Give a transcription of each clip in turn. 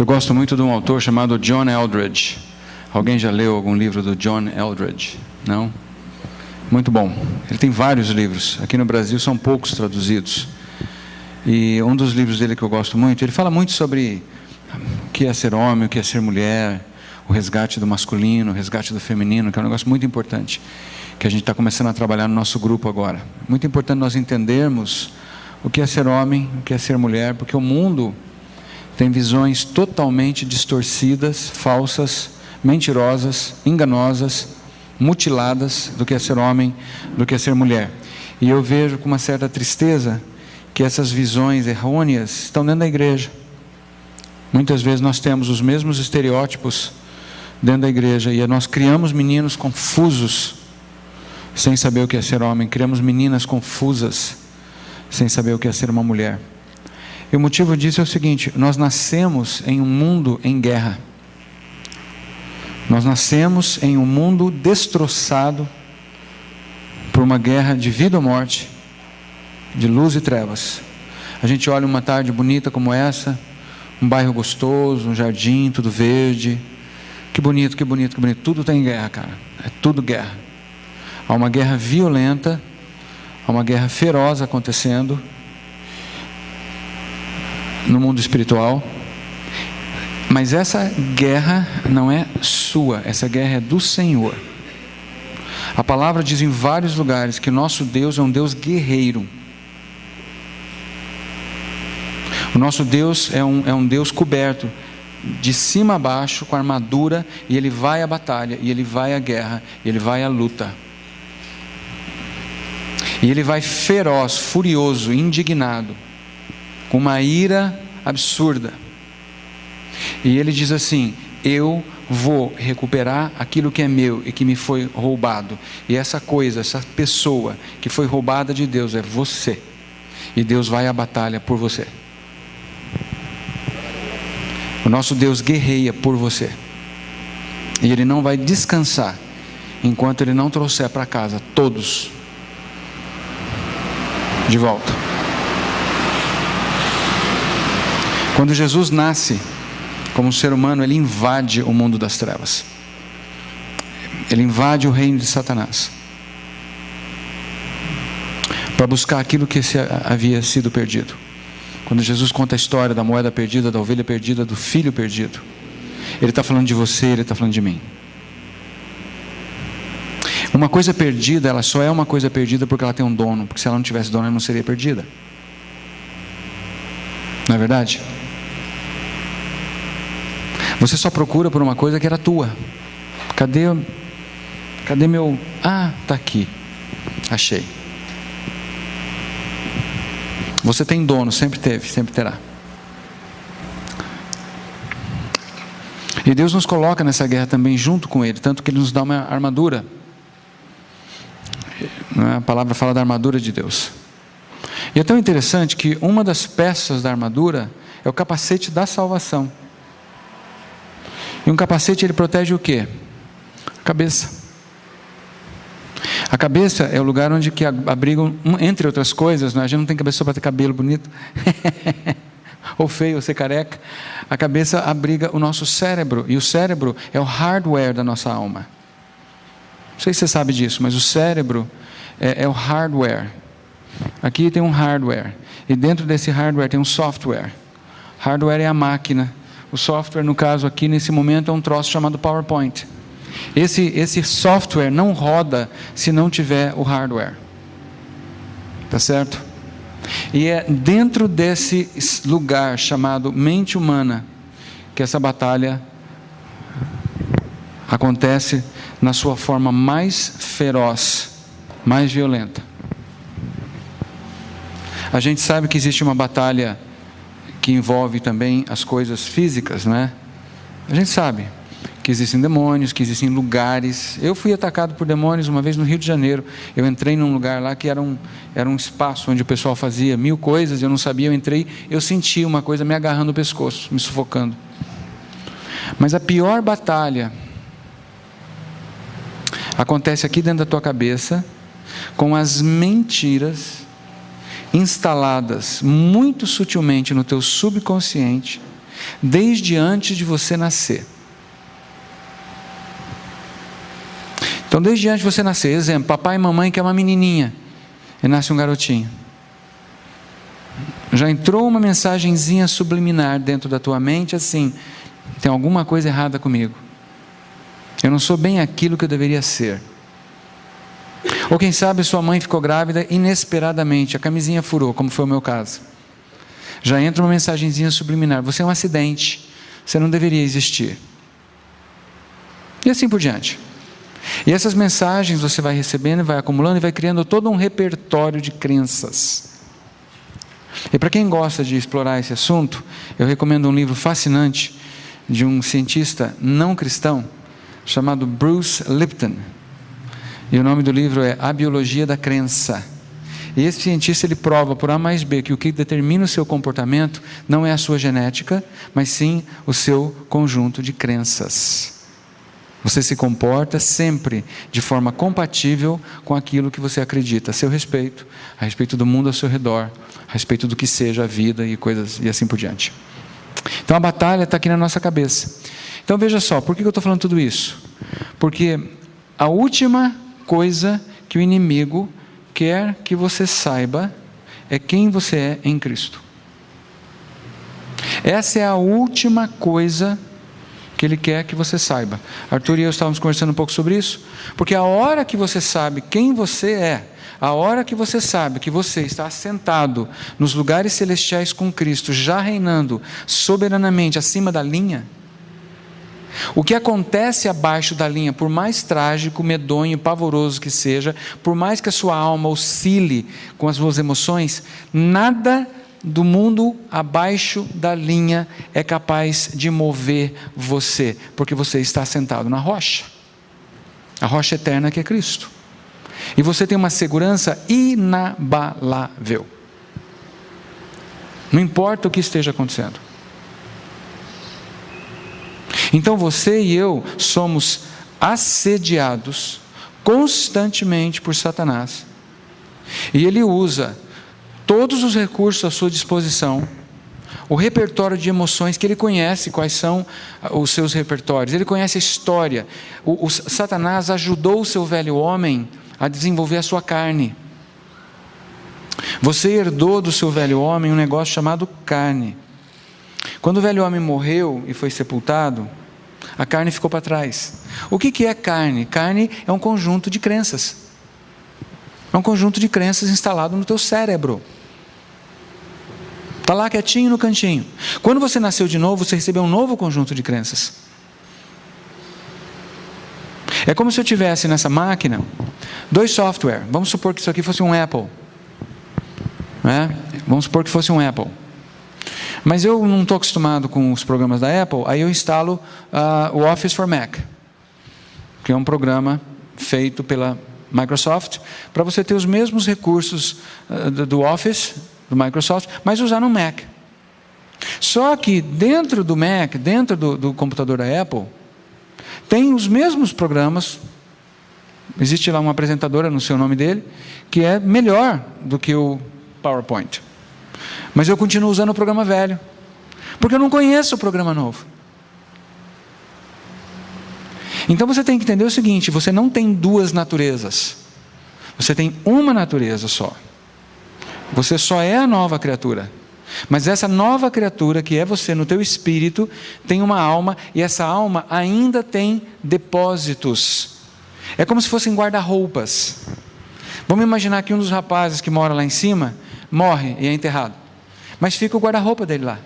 Eu gosto muito de um autor chamado John Eldredge. Alguém já leu algum livro do John Eldredge? Não? Muito bom. Ele tem vários livros. Aqui no Brasil são poucos traduzidos. E um dos livros dele que eu gosto muito, ele fala muito sobre o que é ser homem, o que é ser mulher, o resgate do masculino, o resgate do feminino, que é um negócio muito importante, que a gente está começando a trabalhar no nosso grupo agora. Muito importante nós entendermos o que é ser homem, o que é ser mulher, porque o mundo tem visões totalmente distorcidas, falsas, mentirosas, enganosas, mutiladas do que é ser homem, do que é ser mulher. E eu vejo com uma certa tristeza que essas visões errôneas estão dentro da igreja. Muitas vezes nós temos os mesmos estereótipos dentro da igreja e nós criamos meninos confusos sem saber o que é ser homem, criamos meninas confusas sem saber o que é ser uma mulher. E o motivo disso é o seguinte: nós nascemos em um mundo em guerra. Nós nascemos em um mundo destroçado por uma guerra de vida ou morte, de luz e trevas. A gente olha uma tarde bonita como essa, um bairro gostoso, um jardim, tudo verde. Que bonito, que bonito, que bonito. Tudo está em guerra, cara. É tudo guerra. Há uma guerra violenta, há uma guerra feroz acontecendo no mundo espiritual. Mas essa guerra não é sua, essa guerra é do Senhor. A palavra diz em vários lugares que nosso Deus é um Deus guerreiro. O nosso Deus é um Deus coberto de cima a baixo com armadura, e Ele vai à batalha, e Ele vai à guerra, e Ele vai à luta. E Ele vai feroz, furioso, indignado, com uma ira absurda. E Ele diz assim: eu vou recuperar aquilo que é meu e que me foi roubado. E essa coisa, essa pessoa que foi roubada de Deus é você. E Deus vai à batalha por você. O nosso Deus guerreia por você. E Ele não vai descansar enquanto Ele não trouxer para casa todos de volta. Quando Jesus nasce como ser humano, Ele invade o mundo das trevas. Ele invade o reino de Satanás para buscar aquilo que havia sido perdido. Quando Jesus conta a história da moeda perdida, da ovelha perdida, do filho perdido, Ele está falando de você, Ele está falando de mim. Uma coisa perdida, ela só é uma coisa perdida porque ela tem um dono, porque se ela não tivesse dono, ela não seria perdida. Não é verdade? Você só procura por uma coisa que era tua. Cadê meu... Ah, está aqui. Achei. Você tem dono, sempre teve, sempre terá. E Deus nos coloca nessa guerra também junto com Ele, tanto que Ele nos dá uma armadura. A palavra fala da armadura de Deus. E é tão interessante que uma das peças da armadura é o capacete da salvação. E um capacete, ele protege o quê? A cabeça. A cabeça é o lugar onde que abrigam, entre outras coisas, né? A gente não tem cabeça só para ter cabelo bonito, ou feio, ou ser careca. A cabeça abriga o nosso cérebro, e o cérebro é o hardware da nossa alma. Não sei se você sabe disso, mas o cérebro é o hardware. Aqui tem um hardware, e dentro desse hardware tem um software. Hardware é a máquina. O software, no caso aqui, nesse momento, é um troço chamado PowerPoint. Esse software não roda se não tiver o hardware. Tá certo? E é dentro desse lugar chamado mente humana que essa batalha acontece na sua forma mais feroz, mais violenta. A gente sabe que existe uma batalha que envolve também as coisas físicas, não é? A gente sabe que existem demônios, que existem lugares. Eu fui atacado por demônios uma vez no Rio de Janeiro. Eu entrei num lugar lá que era um espaço onde o pessoal fazia 1000 coisas, eu não sabia, eu entrei, eu senti uma coisa me agarrando no pescoço, me sufocando. Mas a pior batalha acontece aqui dentro da tua cabeça, com as mentiras instaladas muito sutilmente no teu subconsciente, desde antes de você nascer. Então, desde antes de você nascer, exemplo, papai e mamãe quer uma menininha, e nasce um garotinho. Já entrou uma mensagenzinha subliminar dentro da tua mente, assim, tem alguma coisa errada comigo. Eu não sou bem aquilo que eu deveria ser. Ou quem sabe sua mãe ficou grávida inesperadamente, a camisinha furou, como foi o meu caso. Já entra uma mensagenzinha subliminar, você é um acidente, você não deveria existir. E assim por diante. E essas mensagens você vai recebendo, vai acumulando e vai criando todo um repertório de crenças. E para quem gosta de explorar esse assunto, eu recomendo um livro fascinante de um cientista não cristão, chamado Bruce Lipton. E o nome do livro é A Biologia da Crença. E esse cientista, ele prova por A mais B que o que determina o seu comportamento não é a sua genética, mas sim o seu conjunto de crenças. Você se comporta sempre de forma compatível com aquilo que você acredita a seu respeito, a respeito do mundo ao seu redor, a respeito do que seja a vida e coisas e assim por diante. Então a batalha está aqui na nossa cabeça. Então veja só, por que eu estou falando tudo isso? Porque a última coisa que o inimigo quer que você saiba é quem você é em Cristo. Essa é a última coisa que ele quer que você saiba. Arthur e eu estávamos conversando um pouco sobre isso, porque a hora que você sabe quem você é, a hora que você sabe que você está assentado nos lugares celestiais com Cristo, já reinando soberanamente acima da linha, o que acontece abaixo da linha, por mais trágico, medonho, pavoroso que seja, por mais que a sua alma oscile com as suas emoções, nada do mundo abaixo da linha é capaz de mover você, porque você está sentado na rocha, a rocha eterna que é Cristo, e você tem uma segurança inabalável, não importa o que esteja acontecendo. Então você e eu somos assediados constantemente por Satanás, e ele usa todos os recursos à sua disposição, o repertório de emoções que ele conhece, quais são os seus repertórios, ele conhece a história. O Satanás ajudou o seu velho homem a desenvolver a sua carne. Você herdou do seu velho homem um negócio chamado carne. Quando o velho homem morreu e foi sepultado, a carne ficou para trás. O que é carne? Carne é um conjunto de crenças. É um conjunto de crenças instalado no teu cérebro. Está lá quietinho no cantinho. Quando você nasceu de novo, você recebeu um novo conjunto de crenças. É como se eu tivesse nessa máquina 2 softwares. Vamos supor que isso aqui fosse um Apple. Vamos supor que fosse um Apple. Mas eu não estou acostumado com os programas da Apple, aí eu instalo o Office for Mac, que é um programa feito pela Microsoft, para você ter os mesmos recursos do Office, do Microsoft, mas usar no Mac. Só que dentro do Mac, dentro do computador da Apple, tem os mesmos programas, existe lá uma apresentadora no seu nome dele, que é melhor do que o PowerPoint. Mas eu continuo usando o programa velho, porque eu não conheço o programa novo. Então você tem que entender o seguinte: você não tem duas naturezas, você tem uma natureza só. Você só é a nova criatura, mas essa nova criatura que é você no teu espírito tem uma alma, e essa alma ainda tem depósitos. É como se fossem guarda-roupas. Vamos imaginar que um dos rapazes que mora lá em cima morre e é enterrado, mas fica o guarda-roupa dele lá.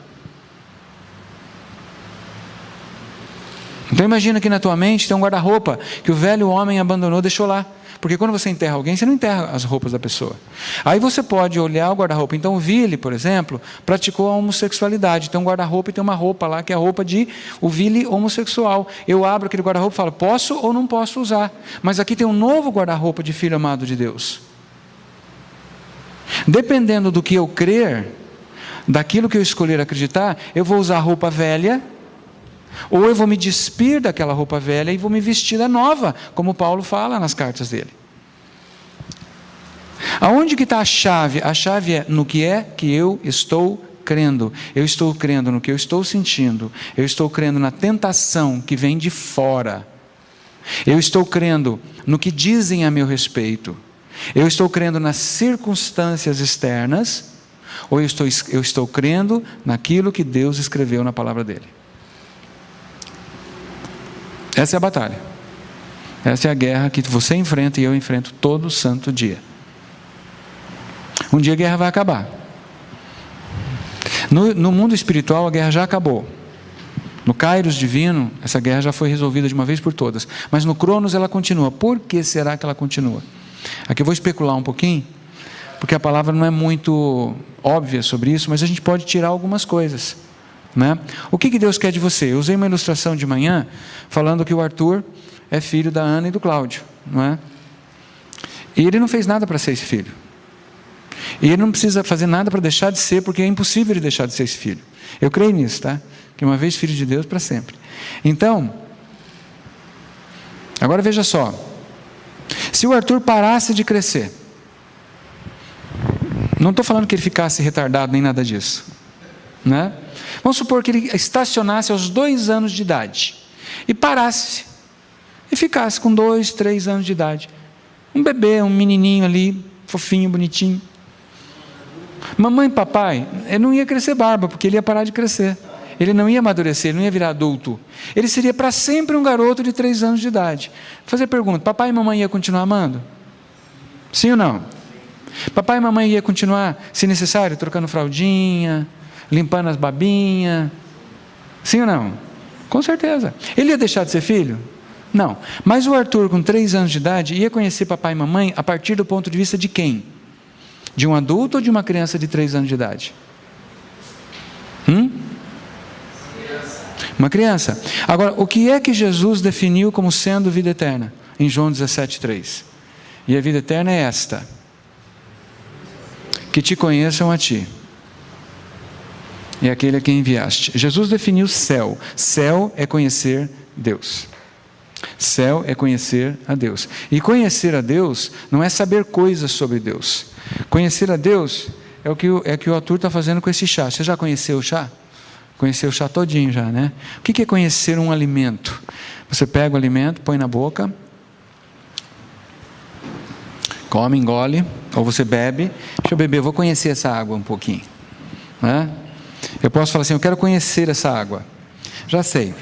Então imagina que na tua mente tem um guarda-roupa que o velho homem abandonou, deixou lá. Porque quando você enterra alguém, você não enterra as roupas da pessoa. Aí você pode olhar o guarda-roupa. Então o Vili, por exemplo, praticou a homossexualidade. Tem um guarda-roupa e tem uma roupa lá que é a roupa de o Vili homossexual. Eu abro aquele guarda-roupa e falo, posso ou não posso usar? Mas aqui tem um novo guarda-roupa de filho amado de Deus. Dependendo do que eu crer, daquilo que eu escolher acreditar, eu vou usar a roupa velha, ou eu vou me despir daquela roupa velha e vou me vestir da nova, como Paulo fala nas cartas dele. Aonde que está a chave? A chave é no que eu estou crendo? Eu estou crendo no que eu estou sentindo. Eu estou crendo na tentação que vem de fora. Eu estou crendo no que dizem a meu respeito. Eu estou crendo nas circunstâncias externas, ou eu estou crendo naquilo que Deus escreveu na palavra dele? Essa é a batalha. Essa é a guerra que você enfrenta e eu enfrento todo santo dia. Um dia a guerra vai acabar. No mundo espiritual a guerra já acabou. No Kairos divino, essa guerra já foi resolvida de uma vez por todas. Mas no Cronos ela continua. Por que será que ela continua? Aqui eu vou especular um pouquinho, porque a palavra não é muito óbvia sobre isso, mas a gente pode tirar algumas coisas, né? O que Deus quer de você? Eu usei uma ilustração de manhã, falando que o Arthur é filho da Ana e do Cláudio, não é? E ele não fez nada para ser esse filho. E ele não precisa fazer nada para deixar de ser, porque é impossível ele deixar de ser esse filho. Eu creio nisso, tá? Que uma vez filho de Deus, para sempre. Então, agora veja só. Se o Arthur parasse de crescer, não estou falando que ele ficasse retardado nem nada disso, né? Vamos supor que ele estacionasse aos 2 anos de idade e parasse e ficasse com 2, 3 anos de idade, um bebê, um menininho ali, fofinho, bonitinho. Mamãe e papai, ele não ia crescer barba, porque ele ia parar de crescer, ele não ia amadurecer, ele não ia virar adulto, ele seria para sempre um garoto de 3 anos de idade. Vou fazer a pergunta: papai e mamãe iam continuar amando? Sim ou não? Papai e mamãe iam continuar, se necessário, trocando fraldinha, limpando as babinhas? Sim ou não? Com certeza. Ele ia deixar de ser filho? Não. Mas o Arthur, com 3 anos de idade, ia conhecer papai e mamãe a partir do ponto de vista de quem? De um adulto ou de uma criança de 3 anos de idade? Uma criança. Agora, o que é que Jesus definiu como sendo vida eterna? Em João 17,3. E a vida eterna é esta: que te conheçam a ti e aquele a quem enviaste. Jesus definiu céu. Céu é conhecer Deus. Céu é conhecer a Deus. E conhecer a Deus não é saber coisas sobre Deus. Conhecer a Deus é o que o Arthur está fazendo com esse chá. Você já conheceu o chá? Conheceu o chá todinho já, né? O que é conhecer um alimento? Você pega o alimento, põe na boca, come, engole, ou você bebe. Deixa eu beber, eu vou conhecer essa água um pouquinho, né? Eu posso falar assim: eu quero conhecer essa água. Já sei,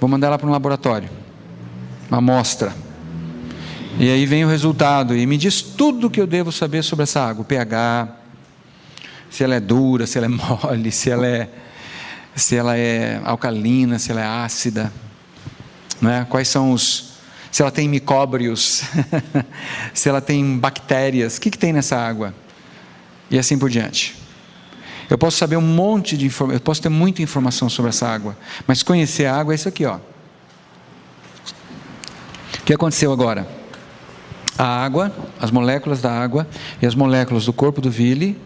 vou mandar ela para um laboratório, uma amostra, e aí vem o resultado e me diz tudo o que eu devo saber sobre essa água: o pH, se ela é dura, se ela é mole, se ela é alcalina, se ela é ácida, né? Quais são se ela tem micóbrios, se ela tem bactérias, o que tem nessa água, e assim por diante. Eu posso saber um monte de informação, eu posso ter muita informação sobre essa água, mas conhecer a água é isso aqui, ó. O que aconteceu agora? A água, as moléculas da água e as moléculas do corpo do Vili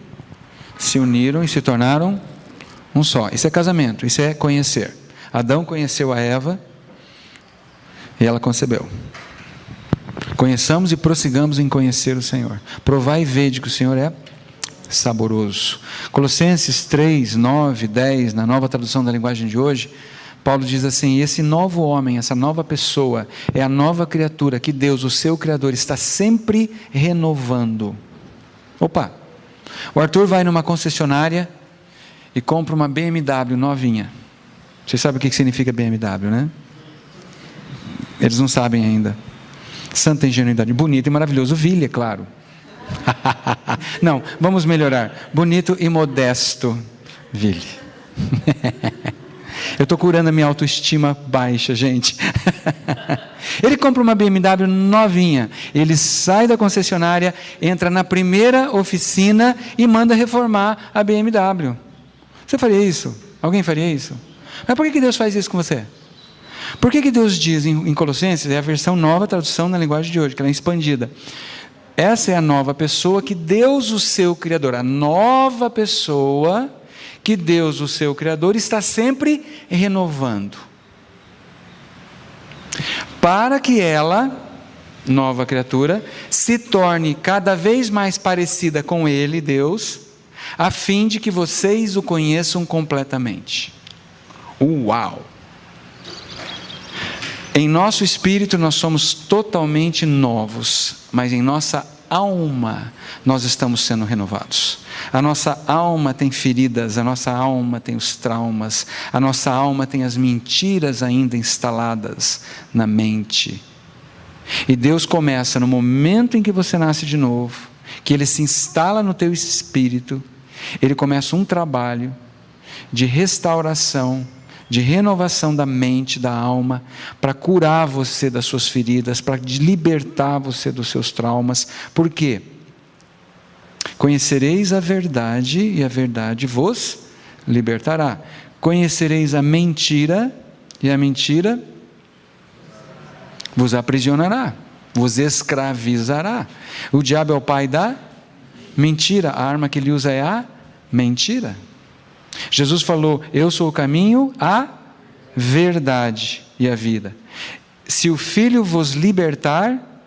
se uniram e se tornaram um só. Isso é casamento, isso é conhecer. Adão conheceu a Eva e ela concebeu. Conheçamos e prossigamos em conhecer o Senhor. Provai e vede que o Senhor é saboroso. Colossenses 3, 9, 10, na nova tradução da linguagem de hoje, Paulo diz assim: esse novo homem, essa nova pessoa, é a nova criatura que Deus, o seu Criador, está sempre renovando. Opa! O Arthur vai numa concessionária e compra uma BMW novinha. Vocês sabem o que significa BMW, né? Eles não sabem ainda. Santa ingenuidade. Bonito e maravilhoso. Vili, é claro. Não, vamos melhorar. Bonito e modesto Vili. Eu estou curando a minha autoestima baixa, gente. Ele compra uma BMW novinha. Ele sai da concessionária, entra na primeira oficina e manda reformar a BMW. Você faria isso? Alguém faria isso? Mas por que Deus faz isso com você? Por que Deus diz em Colossenses, é a versão nova, tradução na linguagem de hoje, que ela é expandida: essa é a nova pessoa que Deus, o seu Criador, a nova pessoa que Deus, o seu Criador, está sempre renovando, para que ela, nova criatura, se torne cada vez mais parecida com Ele, Deus, a fim de que vocês o conheçam completamente. Uau! Em nosso espírito nós somos totalmente novos, mas em nossa alma nós estamos sendo renovados. A nossa alma tem feridas, a nossa alma tem os traumas, a nossa alma tem as mentiras ainda instaladas na mente. E Deus começa no momento em que você nasce de novo, que Ele se instala no teu espírito, Ele começa um trabalho de restauração, de renovação da mente, da alma, para curar você das suas feridas, para libertar você dos seus traumas. Por quê? Conhecereis a verdade e a verdade vos libertará. Conhecereis a mentira e a mentira vos aprisionará, vos escravizará. O diabo é o pai da mentira, a arma que ele usa é a mentira. Jesus falou: eu sou o caminho, a verdade e a vida. Se o Filho vos libertar,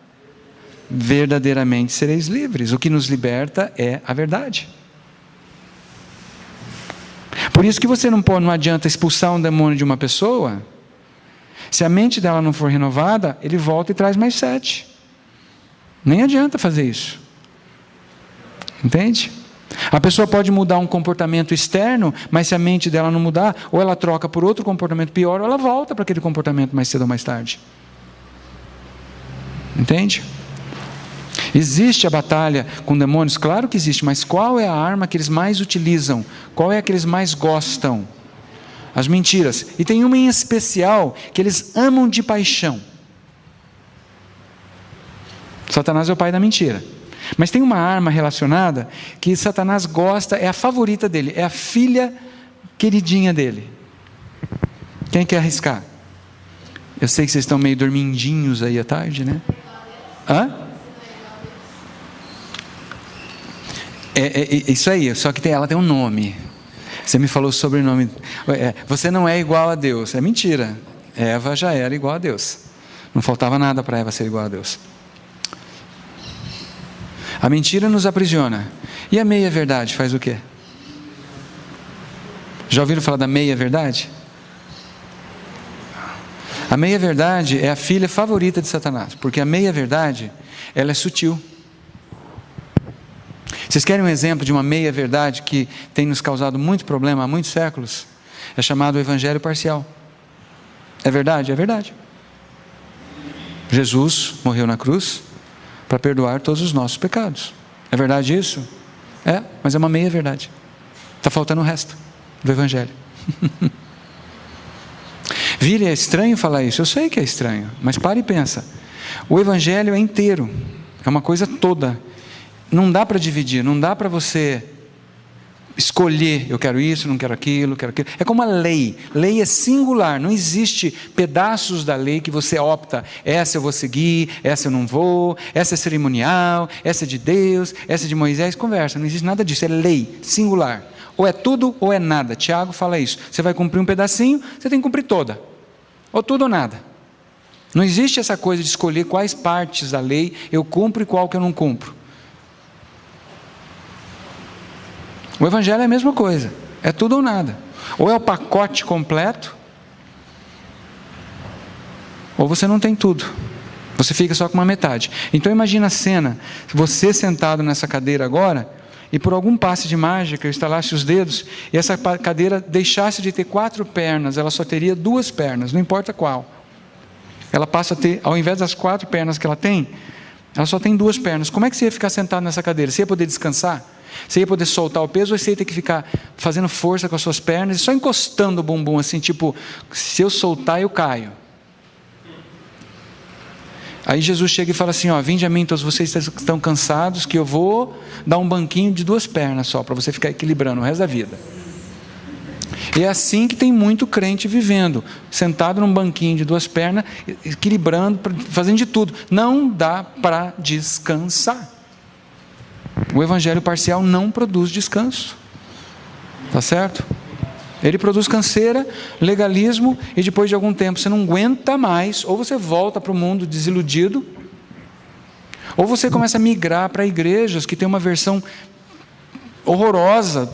verdadeiramente sereis livres. O que nos liberta é a verdade. Por isso que você não adianta expulsar um demônio de uma pessoa. Se a mente dela não for renovada, ele volta e traz mais 7. Nem adianta fazer isso. Entende? A pessoa pode mudar um comportamento externo, mas se a mente dela não mudar, ou ela troca por outro comportamento pior, ou ela volta para aquele comportamento mais cedo ou mais tarde. Entende? Existe a batalha com demônios? Claro que existe, mas qual é a arma que eles mais utilizam? Qual é a que eles mais gostam? As mentiras. E tem uma em especial que eles amam de paixão. Satanás é o pai da mentira. Mas tem uma arma relacionada que Satanás gosta, é a favorita dele, é a filha queridinha dele. Quem quer arriscar? Eu sei que vocês estão meio dormindinhos aí à tarde, né? Hã? É isso aí, só que ela tem um nome. Você me falou sobre o nome. Você não é igual a Deus. É mentira. Eva já era igual a Deus. Não faltava nada para Eva ser igual a Deus. A mentira nos aprisiona. E a meia-verdade faz o quê? Já ouviram falar da meia-verdade? A meia-verdade é a filha favorita de Satanás, porque a meia-verdade, ela é sutil. Vocês querem um exemplo de uma meia-verdade que tem nos causado muito problema há muitos séculos? É chamado o evangelho parcial. É verdade? É verdade. Jesus morreu na cruz para perdoar todos os nossos pecados. É verdade isso? É, mas é uma meia-verdade. Está faltando o resto do evangelho. Vire, é estranho falar isso, eu sei que é estranho, mas pare e pensa. O evangelho é inteiro, é uma coisa toda. Não dá para dividir, não dá para você escolher, eu quero isso, não quero aquilo, quero aquilo. É como a lei. Lei é singular, não existe pedaços da lei que você opta. Essa eu vou seguir, essa eu não vou, essa é cerimonial, essa é de Deus, essa é de Moisés. Conversa, não existe nada disso, é lei, singular. Ou é tudo ou é nada. Tiago fala isso. Você vai cumprir um pedacinho, você tem que cumprir toda. Ou tudo ou nada. Não existe essa coisa de escolher quais partes da lei eu cumpro e qual que eu não cumpro. O evangelho é a mesma coisa, é tudo ou nada. Ou é o pacote completo, ou você não tem tudo, você fica só com uma metade. Então imagina a cena, você sentado nessa cadeira agora, e por algum passe de mágica eu estalasse os dedos, e essa cadeira deixasse de ter 4 pernas, ela só teria 2 pernas, não importa qual. Ela passa a ter, ao invés das 4 pernas que ela tem, ela só tem 2 pernas. Como é que você ia ficar sentado nessa cadeira? Você ia poder descansar? Você ia poder soltar o peso, ou você ia ter que ficar fazendo força com as suas pernas e só encostando o bumbum assim, tipo, se eu soltar eu caio. Aí Jesus chega e fala assim, vinde a mim todos vocês que estão cansados, que eu vou dar um banquinho de 2 pernas só, para você ficar equilibrando o resto da vida. E é assim que tem muito crente vivendo, sentado num banquinho de 2 pernas, equilibrando, fazendo de tudo. Não dá para descansar. O evangelho parcial não produz descanso. Está certo? Ele produz canseira, legalismo, e depois de algum tempo você não aguenta mais, ou você volta para o mundo desiludido, ou você começa a migrar para igrejas que tem uma versão horrorosa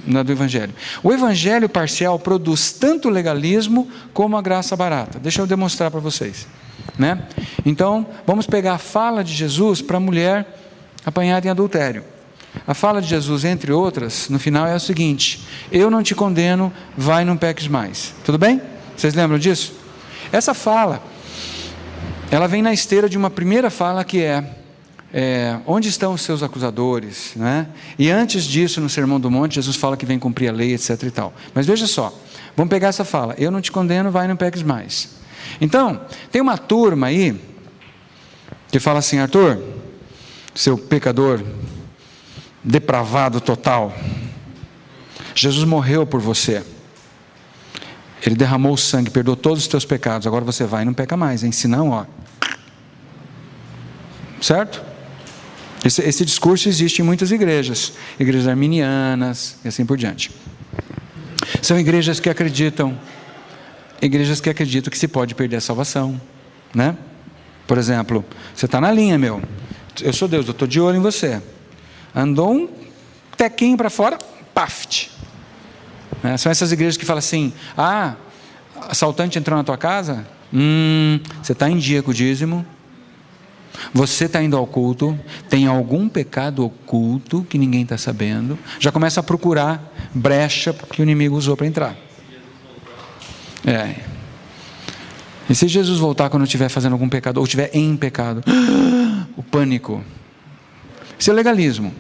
do Evangelho. O Evangelho parcial produz tanto o legalismo como a graça barata. Deixa eu demonstrar para vocês, né? Então, vamos pegar a fala de Jesus para a mulher apanhada em adultério. A fala de Jesus, entre outras, no final é o seguinte: eu não te condeno, vai, não peques mais. Tudo bem? Vocês lembram disso? Essa fala, ela vem na esteira de uma primeira fala que onde estão os seus acusadores, né? E antes disso, no Sermão do Monte, Jesus fala que vem cumprir a lei, etc e tal. Mas veja só, vamos pegar essa fala: eu não te condeno, vai, não peques mais. Então, tem uma turma aí que fala assim: Arthur, seu pecador depravado total, Jesus morreu por você, Ele derramou o sangue, perdoou todos os teus pecados, agora você vai e não peca mais, hein? Senão, ó, certo? Esse discurso existe em muitas igrejas arminianas e assim por diante. São igrejas que acreditam que se pode perder a salvação, né? Por exemplo, você está na linha, meu, eu sou Deus, eu estou de olho em você, andou um tequinho para fora, paft. São essas igrejas que falam assim: assaltante entrou na tua casa, você está em dia com o dízimo, você está indo ao culto, tem algum pecado oculto que ninguém está sabendo, já começa a procurar brecha que o inimigo usou para entrar. E se Jesus voltar quando estiver fazendo algum pecado, ou estiver em pecado, o pânico. Isso é legalismo.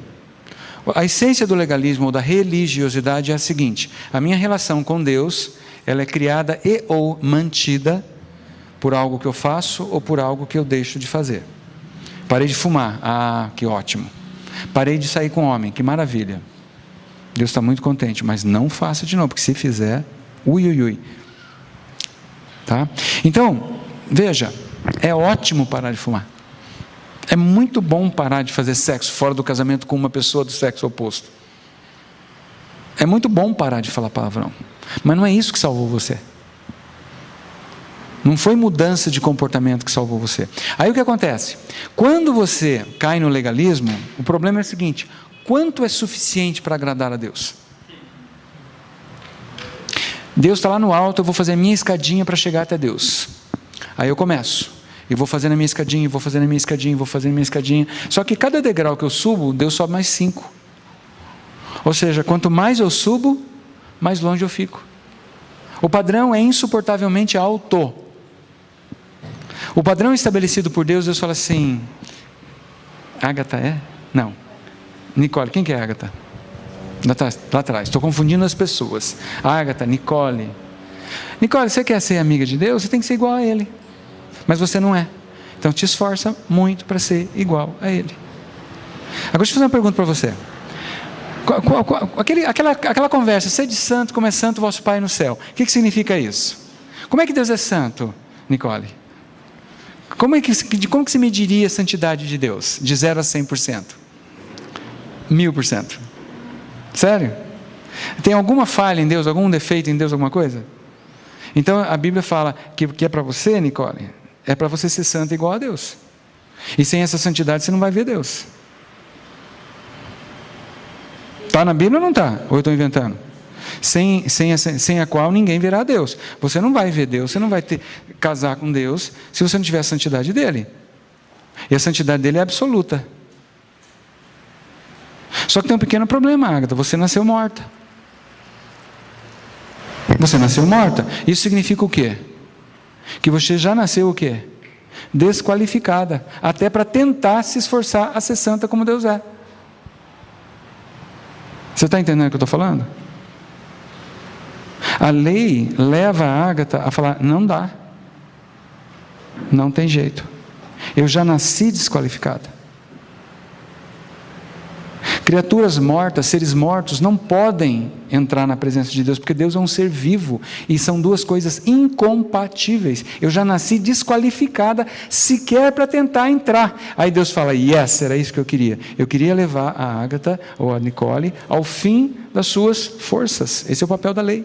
A essência do legalismo ou da religiosidade é a seguinte: a minha relação com Deus, ela é criada e ou mantida por algo que eu faço ou por algo que eu deixo de fazer. Parei de fumar, que ótimo. Parei de sair com homem, que maravilha. Deus está muito contente, mas não faça de novo, porque se fizer, ui. Tá? Então, veja, é ótimo parar de fumar. É muito bom parar de fazer sexo fora do casamento com uma pessoa do sexo oposto. É muito bom parar de falar palavrão. Mas não é isso que salvou você. Não foi mudança de comportamento que salvou você. Aí o que acontece? Quando você cai no legalismo, o problema é o seguinte: quanto é suficiente para agradar a Deus? Deus está lá no alto, eu vou fazer a minha escadinha para chegar até Deus. Aí eu começo, e vou fazendo a minha escadinha, vou fazendo a minha escadinha, vou fazendo a minha escadinha. Só que cada degrau que eu subo, Deus sobe mais 5. Ou seja, quanto mais eu subo, mais longe eu fico. O padrão é insuportavelmente alto. O padrão estabelecido por Deus, Deus fala assim: Ágata é? Não. Nicole, quem que é Ágata? Lá atrás, estou confundindo as pessoas. Ágata, Nicole. Nicole, você quer ser amiga de Deus? Você tem que ser igual a Ele. Mas você não é. Então te esforça muito para ser igual a Ele. Agora deixa eu fazer uma pergunta para você. Aquela conversa: sede santo como é santo o vosso Pai no céu. O que significa isso? Como é que Deus é santo, Nicole? Como que se mediria a santidade de Deus? De 0 a 100%? 1000%. Sério? Tem alguma falha em Deus, algum defeito em Deus, alguma coisa? Então a Bíblia fala que é para você, Nicole, é para você ser santo igual a Deus. E sem essa santidade você não vai ver Deus. Está na Bíblia ou não está? Ou eu estou inventando? Sem a qual ninguém verá Deus. Você não vai ver Deus, você não vai casar com Deus se você não tiver a santidade dele. E a santidade dele é absoluta. Só que tem um pequeno problema, Ágata: você nasceu morta. Você nasceu morta. Isso significa o quê? Que você já nasceu o quê? Desqualificada, até para tentar se esforçar a ser santa como Deus é. Você está entendendo o que eu estou falando? A lei leva a Ágata a falar: não dá, não tem jeito, eu já nasci desqualificada. Criaturas mortas, seres mortos, não podem entrar na presença de Deus, porque Deus é um ser vivo, e são duas coisas incompatíveis. Eu já nasci desqualificada, sequer para tentar entrar. Aí Deus fala: yes, era isso que eu queria levar a Ágata, ou a Nicole, ao fim das suas forças. Esse é o papel da lei.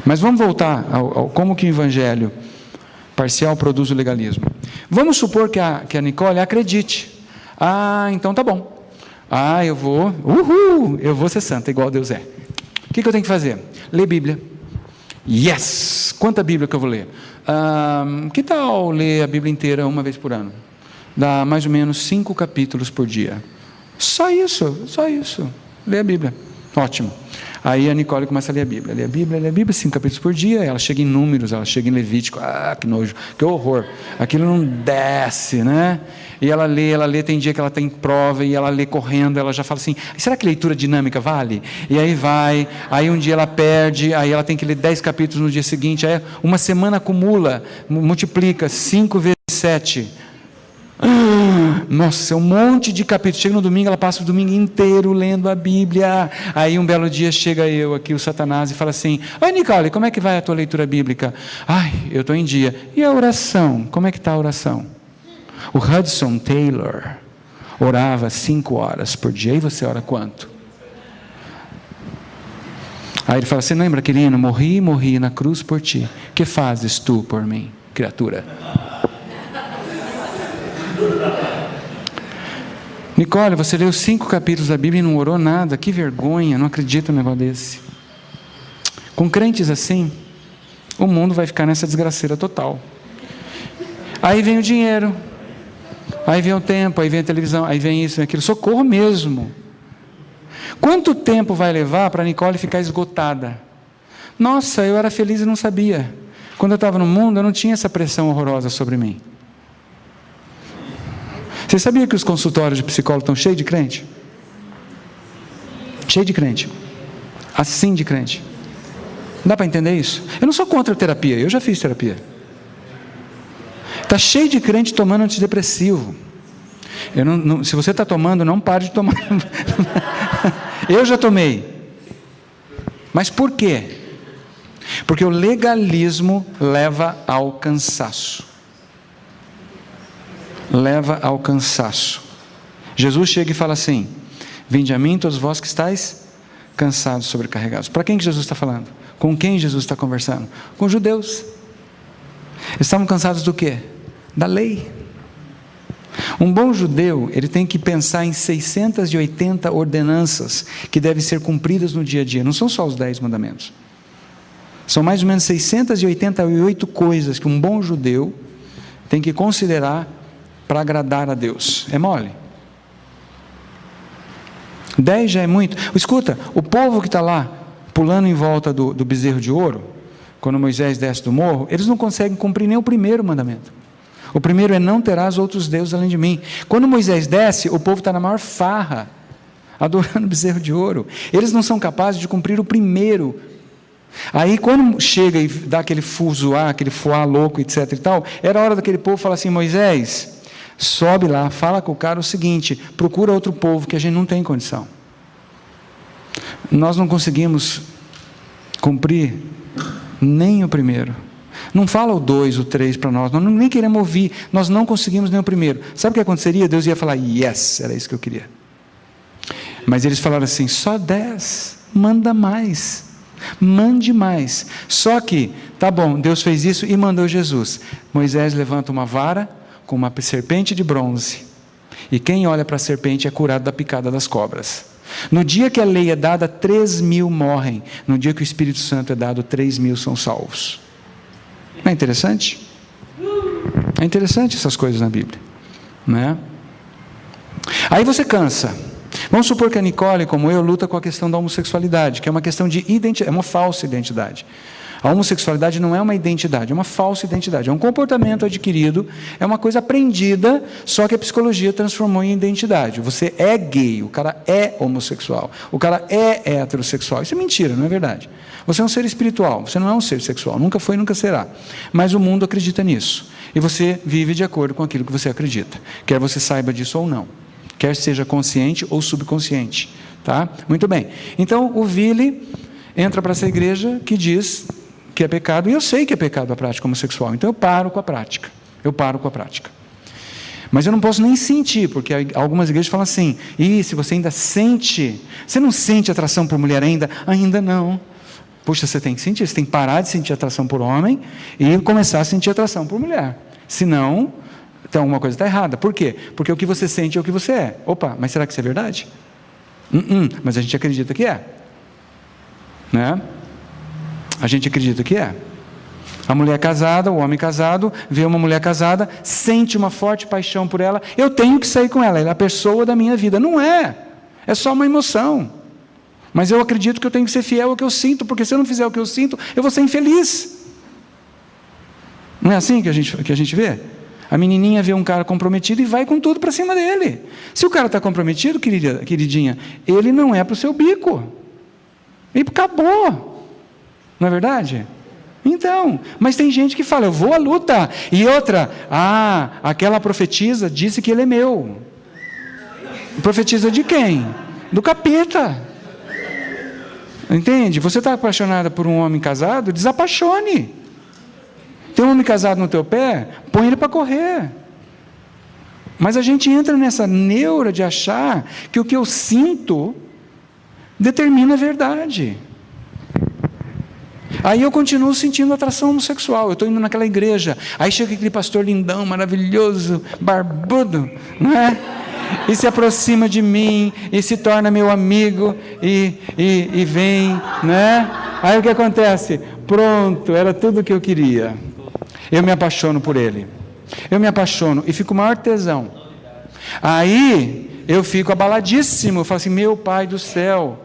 Mas vamos voltar ao como que o evangelho parcial produz o legalismo. Vamos supor que a Nicole acredite: então tá bom, eu vou ser santa, igual Deus é. O que eu tenho que fazer? Ler Bíblia. Yes! Quanta Bíblia que eu vou ler? Que tal ler a Bíblia inteira uma vez por ano? Dá mais ou menos 5 capítulos por dia. Só isso. Lê a Bíblia. Ótimo. Aí a Nicole começa a ler a Bíblia. Lê a Bíblia, 5 capítulos por dia. Ela chega em Números, ela chega em Levítico. Que nojo, que horror. Aquilo não desce, né? E ela lê, tem dia que ela tem prova e ela lê correndo, ela já fala assim, será que leitura dinâmica vale? E aí vai, aí um dia ela perde, aí ela tem que ler 10 capítulos no dia seguinte, aí uma semana acumula, multiplica, 5 vezes 7. Nossa, é um monte de capítulos. Chega no domingo, ela passa o domingo inteiro lendo a Bíblia. Aí um belo dia chega eu aqui, o Satanás, e fala assim, oi Nicole, como é que vai a tua leitura bíblica? Eu estou em dia. E a oração? Como é que está a oração? O Hudson Taylor orava 5 horas por dia. E você ora quanto? Aí ele fala assim, lembra aquele hino? Morri na cruz por ti. Que fazes tu por mim, criatura? Nicole, você leu 5 capítulos da Bíblia e não orou nada. Que vergonha, não acredito num negócio desse. Com crentes assim, o mundo vai ficar nessa desgraceira total. Aí vem o dinheiro, aí vem o tempo, aí vem a televisão, aí vem isso, vem aquilo. Socorro mesmo. Quanto tempo vai levar para a Nicole ficar esgotada? Nossa, eu era feliz e não sabia. Quando eu estava no mundo, eu não tinha essa pressão horrorosa sobre mim. Você sabia que os consultórios de psicólogo estão cheios de crente? Cheio de crente. Assim de crente. Dá para entender isso? Eu não sou contra a terapia, eu já fiz terapia. Está cheio de crente tomando antidepressivo. Se você está tomando, não pare de tomar. Eu já tomei. Mas por quê? Porque o legalismo leva ao cansaço. Leva ao cansaço. Jesus chega e fala assim, vinde a mim todos vós que estáis cansados, sobrecarregados. Para quem que Jesus está falando? Com quem Jesus está conversando? Com os judeus. Eles estavam cansados do quê? Da lei. Um bom judeu, ele tem que pensar em 680 ordenanças que devem ser cumpridas no dia a dia. Não são só os 10 mandamentos. São mais ou menos 688 coisas que um bom judeu tem que considerar para agradar a Deus. É mole? 10 já é muito. Escuta, o povo que está lá pulando em volta do bezerro de ouro, quando Moisés desce do morro, eles não conseguem cumprir nem o primeiro mandamento. O primeiro é não terás outros deuses além de mim. Quando Moisés desce, o povo está na maior farra, adorando o bezerro de ouro. Eles não são capazes de cumprir o primeiro. Aí quando chega e dá aquele fuzuá, aquele fuá louco, etc e tal, era hora daquele povo falar assim, Moisés, sobe lá, fala com o cara o seguinte, procura outro povo que a gente não tem condição. Nós não conseguimos cumprir nem o primeiro. Não fala o 2, o 3 para nós nem queremos ouvir, nós não conseguimos nem o primeiro. Sabe o que aconteceria? Deus ia falar, yes, era isso que eu queria. Mas eles falaram assim, só 10, manda mais, mande mais. Só que, tá bom, Deus fez isso e mandou Jesus. Moisés levanta uma vara com uma serpente de bronze, e quem olha para a serpente é curado da picada das cobras. No dia que a lei é dada, 3.000 morrem. No dia que o Espírito Santo é dado, 3.000 são salvos. Não é interessante? É interessante essas coisas na Bíblia, né? Aí você cansa. Vamos supor que a Nicole, como eu, luta com a questão da homossexualidade, que é uma questão de identidade, é uma falsa identidade. A homossexualidade não é uma identidade, é uma falsa identidade, é um comportamento adquirido, é uma coisa aprendida, só que a psicologia transformou em identidade. Você é gay, o cara é homossexual, o cara é heterossexual. Isso é mentira, não é verdade. Você é um ser espiritual, você não é um ser sexual, nunca foi e nunca será. Mas o mundo acredita nisso, e você vive de acordo com aquilo que você acredita, quer você saiba disso ou não, quer seja consciente ou subconsciente, tá? Muito bem. Então o Vili entra para essa igreja que diz que é pecado, e eu sei que é pecado a prática homossexual, então eu paro com a prática, mas eu não posso nem sentir, porque algumas igrejas falam assim, e se você ainda sente, você não sente atração por mulher ainda? Ainda não. Puxa, você tem que sentir, você tem que parar de sentir atração por homem, e começar a sentir atração por mulher, senão Então alguma coisa está errada. Por quê? Porque o que você sente é o que você é. Opa, mas será que isso é verdade? Mas a gente acredita que é. Né? A gente acredita que é. A mulher casada, o homem casado, vê uma mulher casada, sente uma forte paixão por ela, eu tenho que sair com ela, ela é a pessoa da minha vida. Não é. É só uma emoção. Mas eu acredito que eu tenho que ser fiel ao que eu sinto, porque se eu não fizer o que eu sinto, eu vou ser infeliz. Não é assim que a gente vê? A menininha vê um cara comprometido e vai com tudo para cima dele. Se o cara está comprometido, queridinha, ele não é para o seu bico. E acabou. Não é verdade? Então, mas tem gente que fala, eu vou à luta. E outra, aquela profetisa disse que ele é meu. Profetiza de quem? Do capeta. Entende? Você está apaixonada por um homem casado? Desapaixone. Tem um homem casado no teu pé? Põe ele para correr. Mas a gente entra nessa neura de achar que o que eu sinto determina a verdade. Aí eu continuo sentindo atração homossexual. Eu estou indo naquela igreja. Aí chega aquele pastor lindão, maravilhoso, barbudo, não é? E se aproxima de mim, e se torna meu amigo, e vem, né? Aí o que acontece? Pronto, era tudo o que eu queria. Eu me apaixono por ele. Eu me apaixono e fico o maior tesão. Aí eu fico abaladíssimo. Eu falo assim, meu Pai do céu,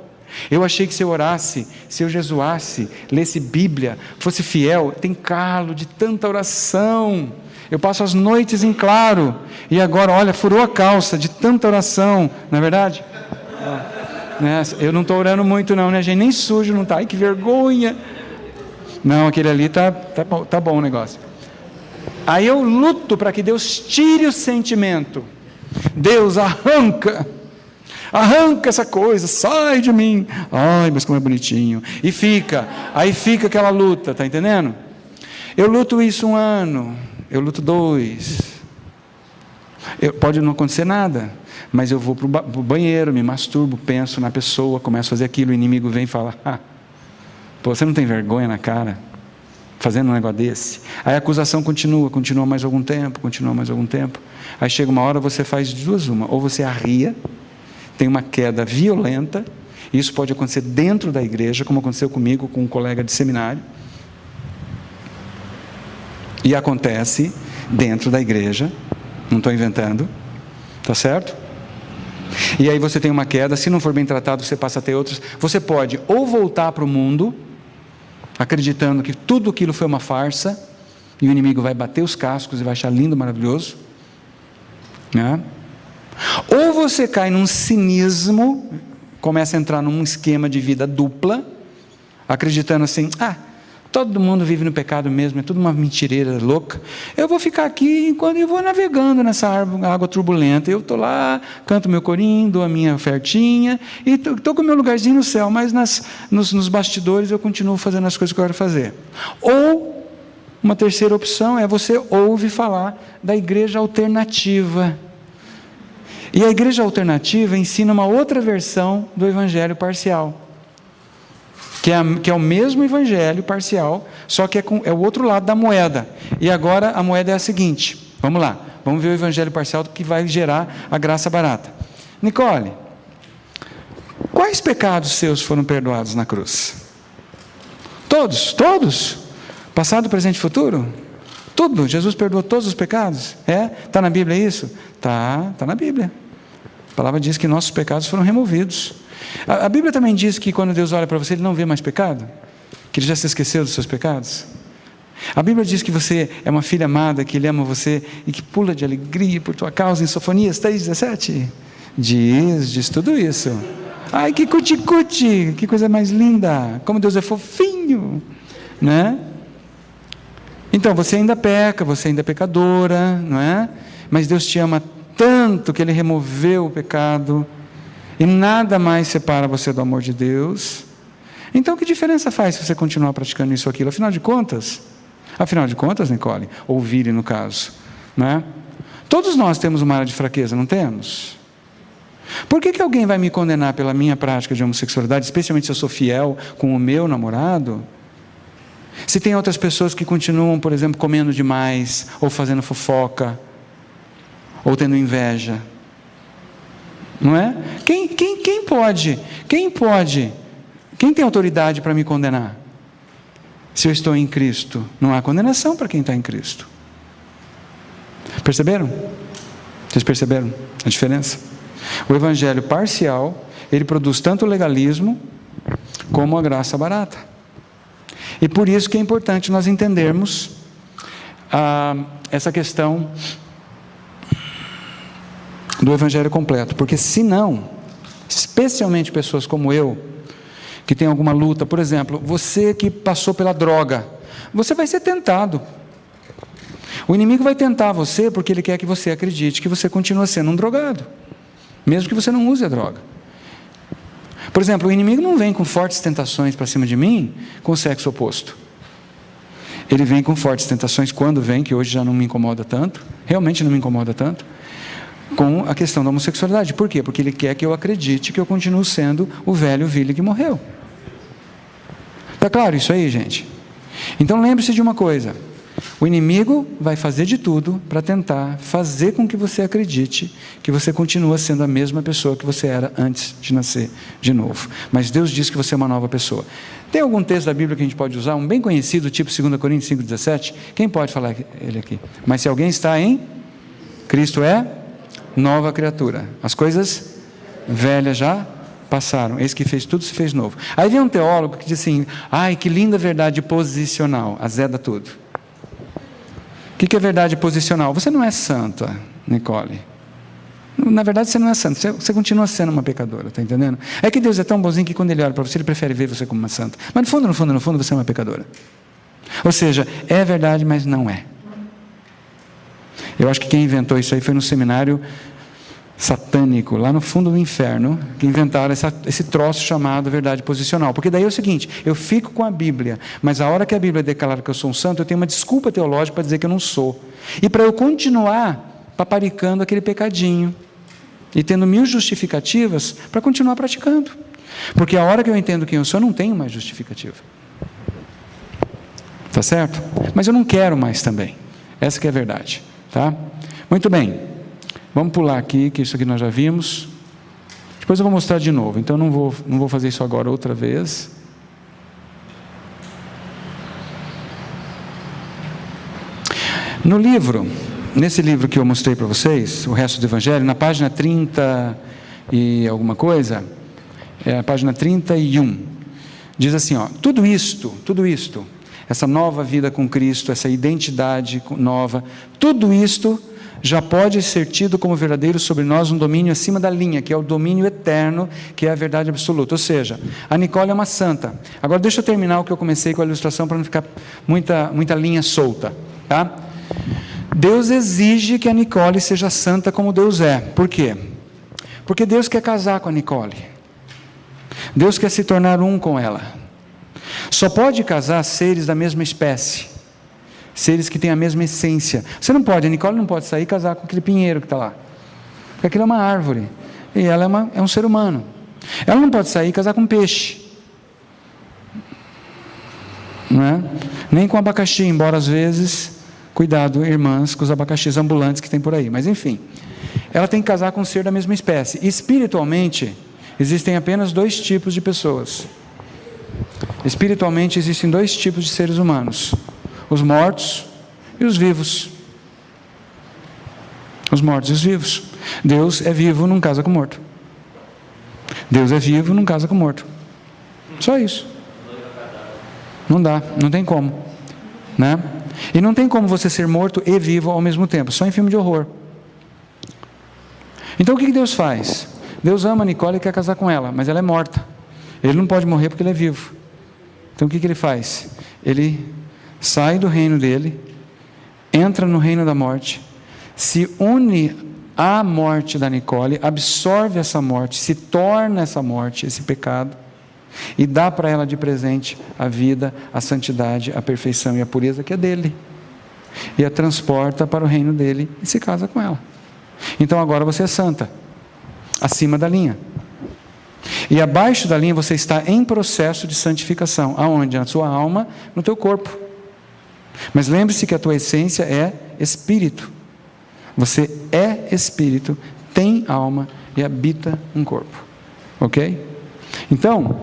eu achei que se eu orasse, se eu jejuasse, lesse Bíblia, fosse fiel, tem calo de tanta oração. Eu passo as noites em claro, e agora, olha, furou a calça de tanta oração, não é verdade? Eu não estou orando muito não, né, gente? Nem sujo não está, ai que vergonha. Não, aquele ali tá bom o negócio. Aí eu luto para que Deus tire o sentimento. Deus arranca essa coisa, sai de mim. Ai, mas como é bonitinho. E aí fica aquela luta, tá entendendo? Eu luto isso 1 ano, eu luto 2. Pode não acontecer nada, mas eu vou para o banheiro, me masturbo, penso na pessoa, começo a fazer aquilo, o inimigo vem e fala, pô, você não tem vergonha na cara? Fazendo um negócio desse. Aí a acusação continua mais algum tempo. Aí chega uma hora, você faz de duas uma, ou você arria, tem uma queda violenta, isso pode acontecer dentro da igreja, como aconteceu comigo, com um colega de seminário, e acontece dentro da igreja, não estou inventando, tá certo? E aí você tem uma queda, se não for bem tratado, você passa a ter outras. Você pode ou voltar para o mundo, acreditando que tudo aquilo foi uma farsa, e o inimigo vai bater os cascos e vai achar lindo, maravilhoso, né? Ou você cai num cinismo, começa a entrar num esquema de vida dupla, acreditando assim, todo mundo vive no pecado mesmo, é tudo uma mentireira louca, eu vou ficar aqui enquanto eu vou navegando nessa água turbulenta, eu estou lá, canto meu corinho, dou a minha ofertinha, e estou com o meu lugarzinho no céu, mas nos bastidores eu continuo fazendo as coisas que eu quero fazer. Ou, uma terceira opção é você ouve falar da igreja alternativa, e a igreja alternativa ensina uma outra versão do evangelho parcial, que é o mesmo evangelho parcial, só que é o outro lado da moeda. E agora a moeda é a seguinte, vamos lá, vamos ver o evangelho parcial que vai gerar a graça barata. Nicole, quais pecados seus foram perdoados na cruz? Todos? Passado, presente e futuro? Tudo? Jesus perdoou todos os pecados? Está na Bíblia isso? Está na Bíblia. A palavra diz que nossos pecados foram removidos. A Bíblia também diz que quando Deus olha para você, Ele não vê mais pecado? Que Ele já se esqueceu dos seus pecados? A Bíblia diz que você é uma filha amada, que Ele ama você e que pula de alegria por tua causa, em Sofonias 3,17? Diz tudo isso. Ai, que cuti-cuti, que coisa mais linda, como Deus é fofinho, né? Então, você ainda peca, você ainda é pecadora, não é? Mas Deus te ama tanto que Ele removeu o pecado, e nada mais separa você do amor de Deus. Então, que diferença faz se você continuar praticando isso ou aquilo? Afinal de contas, Nicole, ou Vire no caso, né? Todos nós temos uma área de fraqueza, não temos? Por que alguém vai me condenar pela minha prática de homossexualidade, especialmente se eu sou fiel com o meu namorado? Se tem outras pessoas que continuam, por exemplo, comendo demais, ou fazendo fofoca, ou tendo inveja. Não é? Quem pode? Quem tem autoridade para me condenar? Se eu estou em Cristo, não há condenação para quem está em Cristo. Perceberam? Vocês perceberam a diferença? O evangelho parcial, ele produz tanto o legalismo como a graça barata. E por isso que é importante nós entendermos essa questão do evangelho completo, porque senão, especialmente pessoas como eu, que tem alguma luta, por exemplo, você que passou pela droga, você vai ser tentado. O inimigo vai tentar você porque ele quer que você acredite que você continua sendo um drogado, mesmo que você não use a droga. Por exemplo, o inimigo não vem com fortes tentações para cima de mim com o sexo oposto. Ele vem com fortes tentações quando vem, que hoje já não me incomoda tanto, realmente não me incomoda tanto, com a questão da homossexualidade. Por quê? Porque ele quer que eu acredite que eu continuo sendo o velho Vili que morreu. Está claro isso aí, gente? Então lembre-se de uma coisa: o inimigo vai fazer de tudo para tentar fazer com que você acredite que você continua sendo a mesma pessoa que você era antes de nascer de novo. Mas Deus diz que você é uma nova pessoa. Tem algum texto da Bíblia que a gente pode usar? Um bem conhecido, tipo 2 Coríntios 5,17? Quem pode falar ele aqui? Mas se alguém está em Cristo é nova criatura. As coisas velhas já passaram. Esse que fez tudo se fez novo. Aí vem um teólogo que diz assim: ai, que linda verdade posicional. Azeda tudo. O que é verdade posicional? Você não é santa, Nicole. Na verdade você não é santa, você continua sendo uma pecadora, está entendendo? É que Deus é tão bonzinho que quando Ele olha para você, Ele prefere ver você como uma santa. Mas no fundo você é uma pecadora. Ou seja, é verdade, mas não é. Eu acho que quem inventou isso aí foi no seminário satânico, lá no fundo do inferno, que inventaram esse troço chamado verdade posicional. Porque daí é o seguinte: eu fico com a Bíblia, mas a hora que a Bíblia declara que eu sou um santo, eu tenho uma desculpa teológica para dizer que eu não sou. E para eu continuar paparicando aquele pecadinho, e tendo 1000 justificativas para continuar praticando. Porque a hora que eu entendo quem eu sou, eu não tenho mais justificativa. Tá certo? Mas eu não quero mais também. Essa que é a verdade. Tá? Muito bem. Vamos pular aqui, que isso aqui nós já vimos. Depois eu vou mostrar de novo. Então não vou fazer isso agora outra vez. No livro, nesse livro que eu mostrei para vocês, o resto do Evangelho, na página 30 e alguma coisa, a página 31, diz assim, ó: tudo isto, essa nova vida com Cristo, essa identidade nova, tudo isto já pode ser tido como verdadeiro sobre nós um domínio acima da linha, que é o domínio eterno, que é a verdade absoluta. Ou seja, a Nicole é uma santa. Agora deixa eu terminar o que eu comecei com a ilustração, para não ficar muita linha solta, tá? Deus exige que a Nicole seja santa como Deus é. Por quê? Porque Deus quer casar com a Nicole. Deus quer se tornar um com ela. Só pode casar seres da mesma espécie, seres que têm a mesma essência. Você não pode, a Nicole não pode sair e casar com aquele pinheiro que está lá, porque aquilo é uma árvore, e ela é um ser humano. Ela não pode sair e casar com peixe, não é? Nem com abacaxi, embora às vezes, cuidado, irmãs, com os abacaxis ambulantes que tem por aí, mas enfim, ela tem que casar com um ser da mesma espécie. E espiritualmente, existem apenas 2 tipos de pessoas. Espiritualmente existem 2 tipos de seres humanos: os mortos e os vivos. Os mortos e os vivos. Deus é vivo, não casa com morto. Deus é vivo, não casa com morto. Só isso. Não dá, não tem como, né? E não tem como você ser morto e vivo ao mesmo tempo, só em filme de horror. Então o que Deus faz? Deus ama a Nicole e quer casar com ela, mas ela é morta. Ele não pode morrer porque ele é vivo. Então o que ele faz? Ele sai do reino dele, entra no reino da morte, se une à morte da Nicole, absorve essa morte, se torna essa morte, esse pecado, e dá para ela de presente a vida, a santidade, a perfeição e a pureza que é dele, e a transporta para o reino dele e se casa com ela. Então agora você é santa, acima da linha. E abaixo da linha você está em processo de santificação. Aonde? Na sua alma, no teu corpo. Mas lembre-se que a tua essência é espírito. Você é espírito, tem alma e habita um corpo. Ok? Então,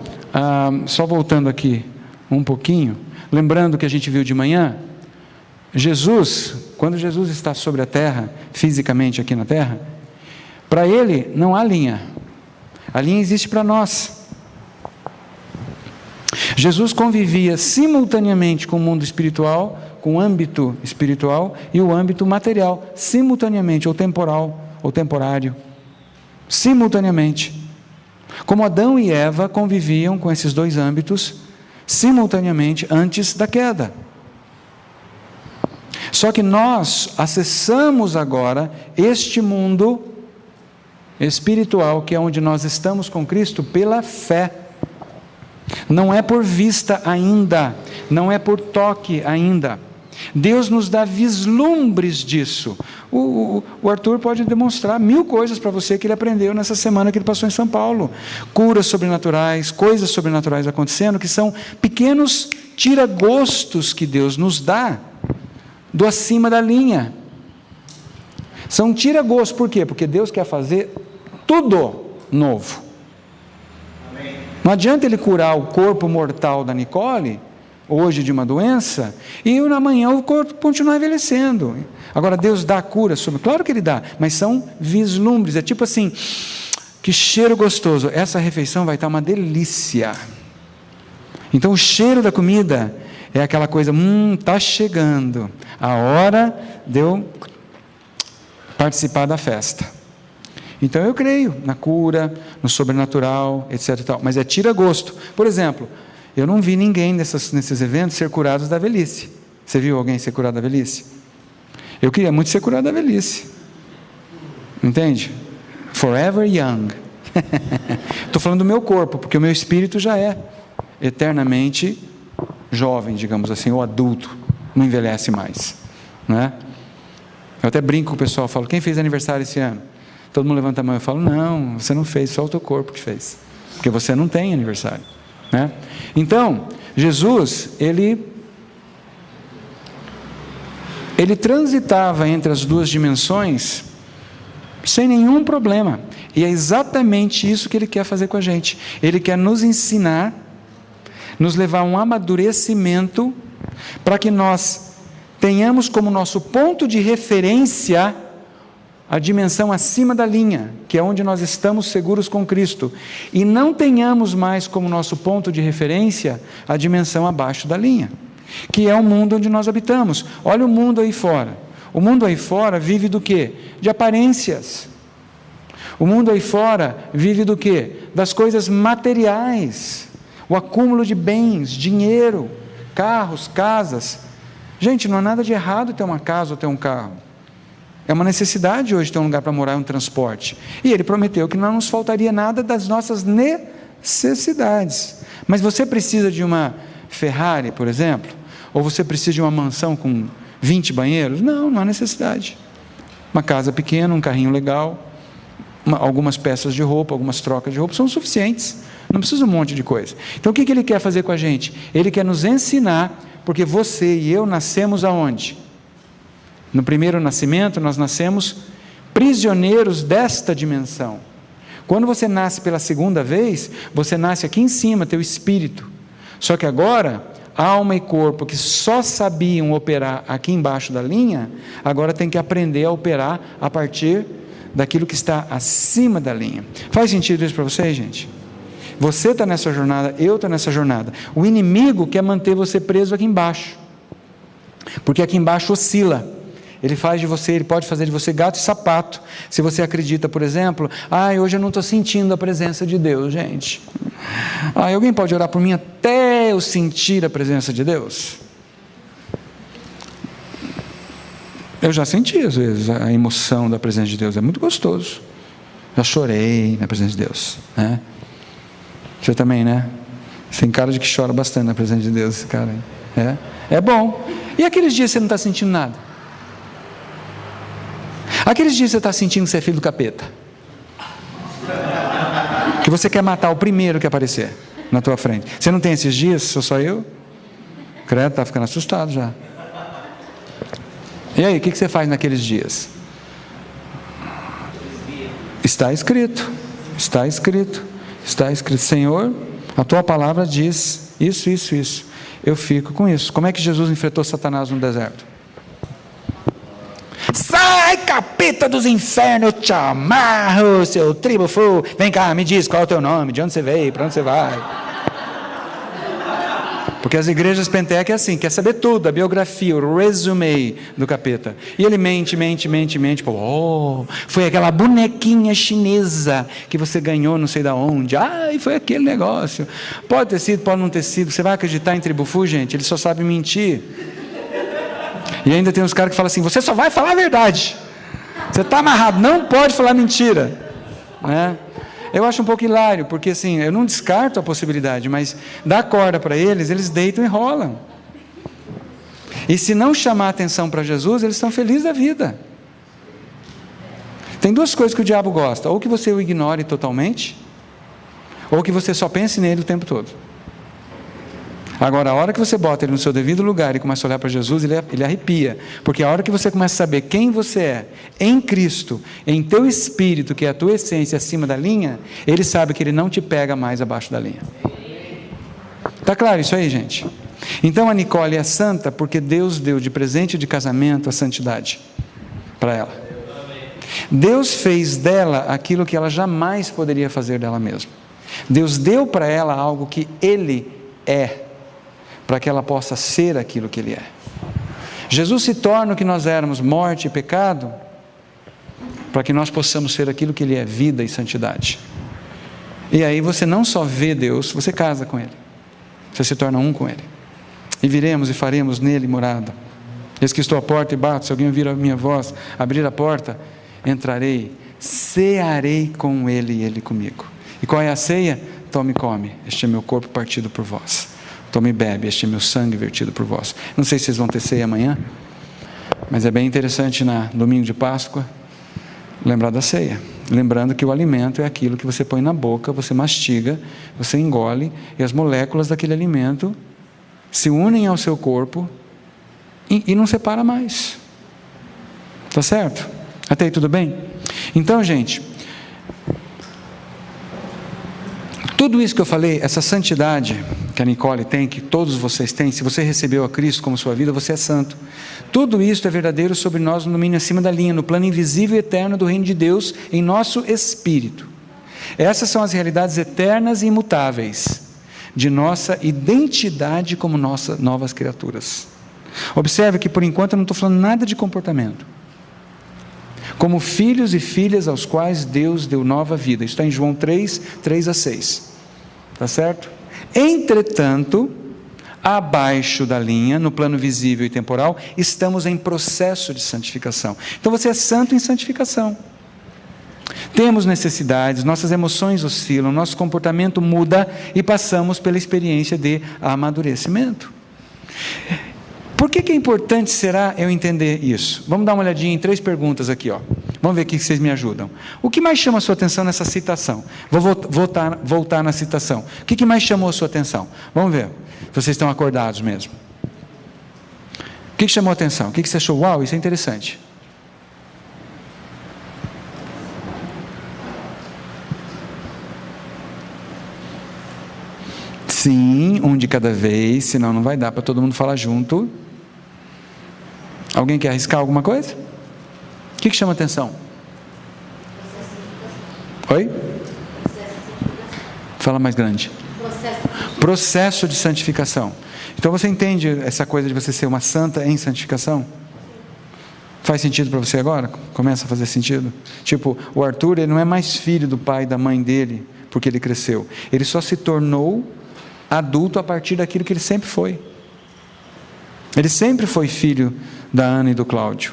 só voltando aqui um pouquinho, lembrando que a gente viu de manhã, Jesus, quando Jesus está sobre a terra, fisicamente aqui na terra, para ele não há linha. A linha existe para nós. Jesus convivia simultaneamente com o mundo espiritual, com o âmbito espiritual e o âmbito material, simultaneamente, ou temporal, ou temporário, simultaneamente. Como Adão e Eva conviviam com esses dois âmbitos simultaneamente antes da queda. Só que nós acessamos agora este mundo espiritual, que é onde nós estamos com Cristo, pela fé. Não é por vista ainda, não é por toque ainda. Deus nos dá vislumbres disso. O Arthur pode demonstrar 1000 coisas para você que ele aprendeu nessa semana que ele passou em São Paulo. Curas sobrenaturais, coisas sobrenaturais acontecendo, que são pequenos tira-gostos que Deus nos dá do acima da linha. São tira-gostos, por quê? Porque Deus quer fazer tudo novo. Não adianta ele curar o corpo mortal da Nicole, hoje de uma doença, e amanhã o corpo continuar envelhecendo. Agora Deus dá a cura sobre, claro que ele dá, mas são vislumbres, é tipo assim, que cheiro gostoso, essa refeição vai estar uma delícia. Então o cheiro da comida é aquela coisa, está chegando a hora de eu participar da festa. Então eu creio na cura, no sobrenatural, etc. e tal, mas é tira-gosto. Por exemplo, eu não vi ninguém nesses eventos ser curados da velhice. Você viu alguém ser curado da velhice? Eu queria muito ser curado da velhice. Entende? Forever young. Estou falando do meu corpo, porque o meu espírito já é eternamente jovem, digamos assim, ou adulto, não envelhece mais, né? Eu até brinco com o pessoal, falo, quem fez aniversário esse ano? Todo mundo levanta a mão, eu falo, não, você não fez, só o teu corpo que fez, porque você não tem aniversário, né? Então, Jesus, ele transitava entre as duas dimensões sem nenhum problema, e é exatamente isso que ele quer fazer com a gente. Ele quer nos ensinar, nos levar a um amadurecimento, para que nós tenhamos como nosso ponto de referência a dimensão acima da linha, que é onde nós estamos seguros com Cristo, e não tenhamos mais como nosso ponto de referência a dimensão abaixo da linha, que é o mundo onde nós habitamos. Olha o mundo aí fora. O mundo aí fora vive do quê? De aparências. O mundo aí fora vive do quê? Das coisas materiais, o acúmulo de bens, dinheiro, carros, casas. Gente, não há nada de errado ter uma casa ou ter um carro. É uma necessidade hoje ter um lugar para morar e um transporte. E ele prometeu que não nos faltaria nada das nossas necessidades. Mas você precisa de uma Ferrari, por exemplo? Ou você precisa de uma mansão com 20 banheiros? Não, não há necessidade. Uma casa pequena, um carrinho legal, algumas peças de roupa, algumas trocas de roupa são suficientes. Não precisa um monte de coisa. Então o que ele quer fazer com a gente? Ele quer nos ensinar, porque você e eu nascemos aonde? No primeiro nascimento, nós nascemos prisioneiros desta dimensão. Quando você nasce pela segunda vez, você nasce aqui em cima, teu espírito. Só que agora, alma e corpo, que só sabiam operar aqui embaixo da linha, agora tem que aprender a operar a partir daquilo que está acima da linha. Faz sentido isso para vocês, gente? Você está nessa jornada, eu estou nessa jornada. O inimigo quer manter você preso aqui embaixo, porque aqui embaixo oscila. Ele pode fazer de você gato e sapato. Se você acredita, por exemplo, hoje eu não estou sentindo a presença de Deus, gente. Alguém pode orar por mim até eu sentir a presença de Deus? Eu já senti, às vezes, a emoção da presença de Deus. É muito gostoso. Já chorei na presença de Deus, né? Você também, né? Você tem cara de que chora bastante na presença de Deus, esse cara aí. É bom. E aqueles dias que você não está sentindo nada? Aqueles dias que você está sentindo que você é filho do capeta, que você quer matar o primeiro que aparecer na tua frente. Você não tem esses dias? Sou só eu? Credo, está ficando assustado já. E aí, o que você faz naqueles dias? Está escrito, está escrito, está escrito. Senhor, a tua palavra diz isso, isso, isso. Eu fico com isso. Como é que Jesus enfrentou Satanás no deserto? Sai, capeta dos infernos, eu te amarro, seu tribo-fu. Vem cá, me diz qual é o teu nome, de onde você veio, para onde você vai. Porque as igrejas pentecostais é assim, quer saber tudo, a biografia, o resume do capeta. E ele mente. Pô, foi aquela bonequinha chinesa que você ganhou não sei da onde. E foi aquele negócio. Pode ter sido, pode não ter sido. Você vai acreditar em tribufu, gente? Ele só sabe mentir. E ainda tem uns caras que falam assim, você só vai falar a verdade. Você está amarrado, não pode falar mentira. Né? Eu acho um pouco hilário, porque assim, eu não descarto a possibilidade, mas dá corda para eles, eles deitam e rolam. E se não chamar atenção para Jesus, eles estão felizes da vida. Tem duas coisas que o diabo gosta, ou que você o ignore totalmente, ou que você só pense nele o tempo todo. Agora, a hora que você bota ele no seu devido lugar e começa a olhar para Jesus, ele arrepia, porque a hora que você começa a saber quem você é, em Cristo, em teu espírito, que é a tua essência acima da linha, ele sabe que ele não te pega mais abaixo da linha. Está claro isso aí, gente? Então a Nicole é santa porque Deus deu de presente de casamento a santidade para ela. Deus fez dela aquilo que ela jamais poderia fazer dela mesma. Deus deu para ela algo que Ele é, para que ela possa ser aquilo que Ele é. Jesus se torna o que nós éramos, morte e pecado, para que nós possamos ser aquilo que Ele é, vida e santidade. E aí você não só vê Deus, você casa com Ele, você se torna um com Ele, e viremos e faremos nele morada. Eis que estou à porta e bato, se alguém ouvir a minha voz, abrir a porta, entrarei, cearei com Ele e Ele comigo. E qual é a ceia? Tome e come, este é meu corpo partido por vós. Tome e bebe, este é meu sangue vertido por vós. Não sei se vocês vão ter ceia amanhã, mas é bem interessante na domingo de Páscoa, lembrar da ceia. Lembrando que o alimento é aquilo que você põe na boca, você mastiga, você engole, e as moléculas daquele alimento se unem ao seu corpo e não separa mais. Tá certo? Até aí tudo bem? Então, gente, tudo isso que eu falei, essa santidade que a Nicole tem, que todos vocês têm, se você recebeu a Cristo como sua vida, você é santo. Tudo isso é verdadeiro sobre nós no domínio acima da linha, no plano invisível e eterno do reino de Deus, em nosso espírito. Essas são as realidades eternas e imutáveis de nossa identidade como nossas novas criaturas. Observe que por enquanto eu não estou falando nada de comportamento. Como filhos e filhas aos quais Deus deu nova vida. Isso está em João 3, 3-6. Está certo? Entretanto, abaixo da linha, no plano visível e temporal, estamos em processo de santificação. Então você é santo em santificação. Temos necessidades, nossas emoções oscilam, nosso comportamento muda e passamos pela experiência de amadurecimento. Por que é importante será eu entender isso? Vamos dar uma olhadinha em 3 perguntas aqui, ó. Vamos ver aqui que vocês me ajudam. O que mais chama a sua atenção nessa citação? Vou voltar na citação. O que mais chamou a sua atenção? Vamos ver, se vocês estão acordados mesmo. O que chamou a atenção? O que você achou? Uau, isso é interessante. Sim, um de cada vez, senão não vai dar para todo mundo falar junto. Alguém quer arriscar alguma coisa? O que chama atenção? Oi? Fala mais grande. Processo de santificação. Então você entende essa coisa de você ser uma santa em santificação? Faz sentido para você agora? Começa a fazer sentido? Tipo, o Arthur, ele não é mais filho do pai e da mãe dele, porque ele cresceu. Ele só se tornou adulto a partir daquilo que ele sempre foi. Ele sempre foi filho da Ana e do Cláudio.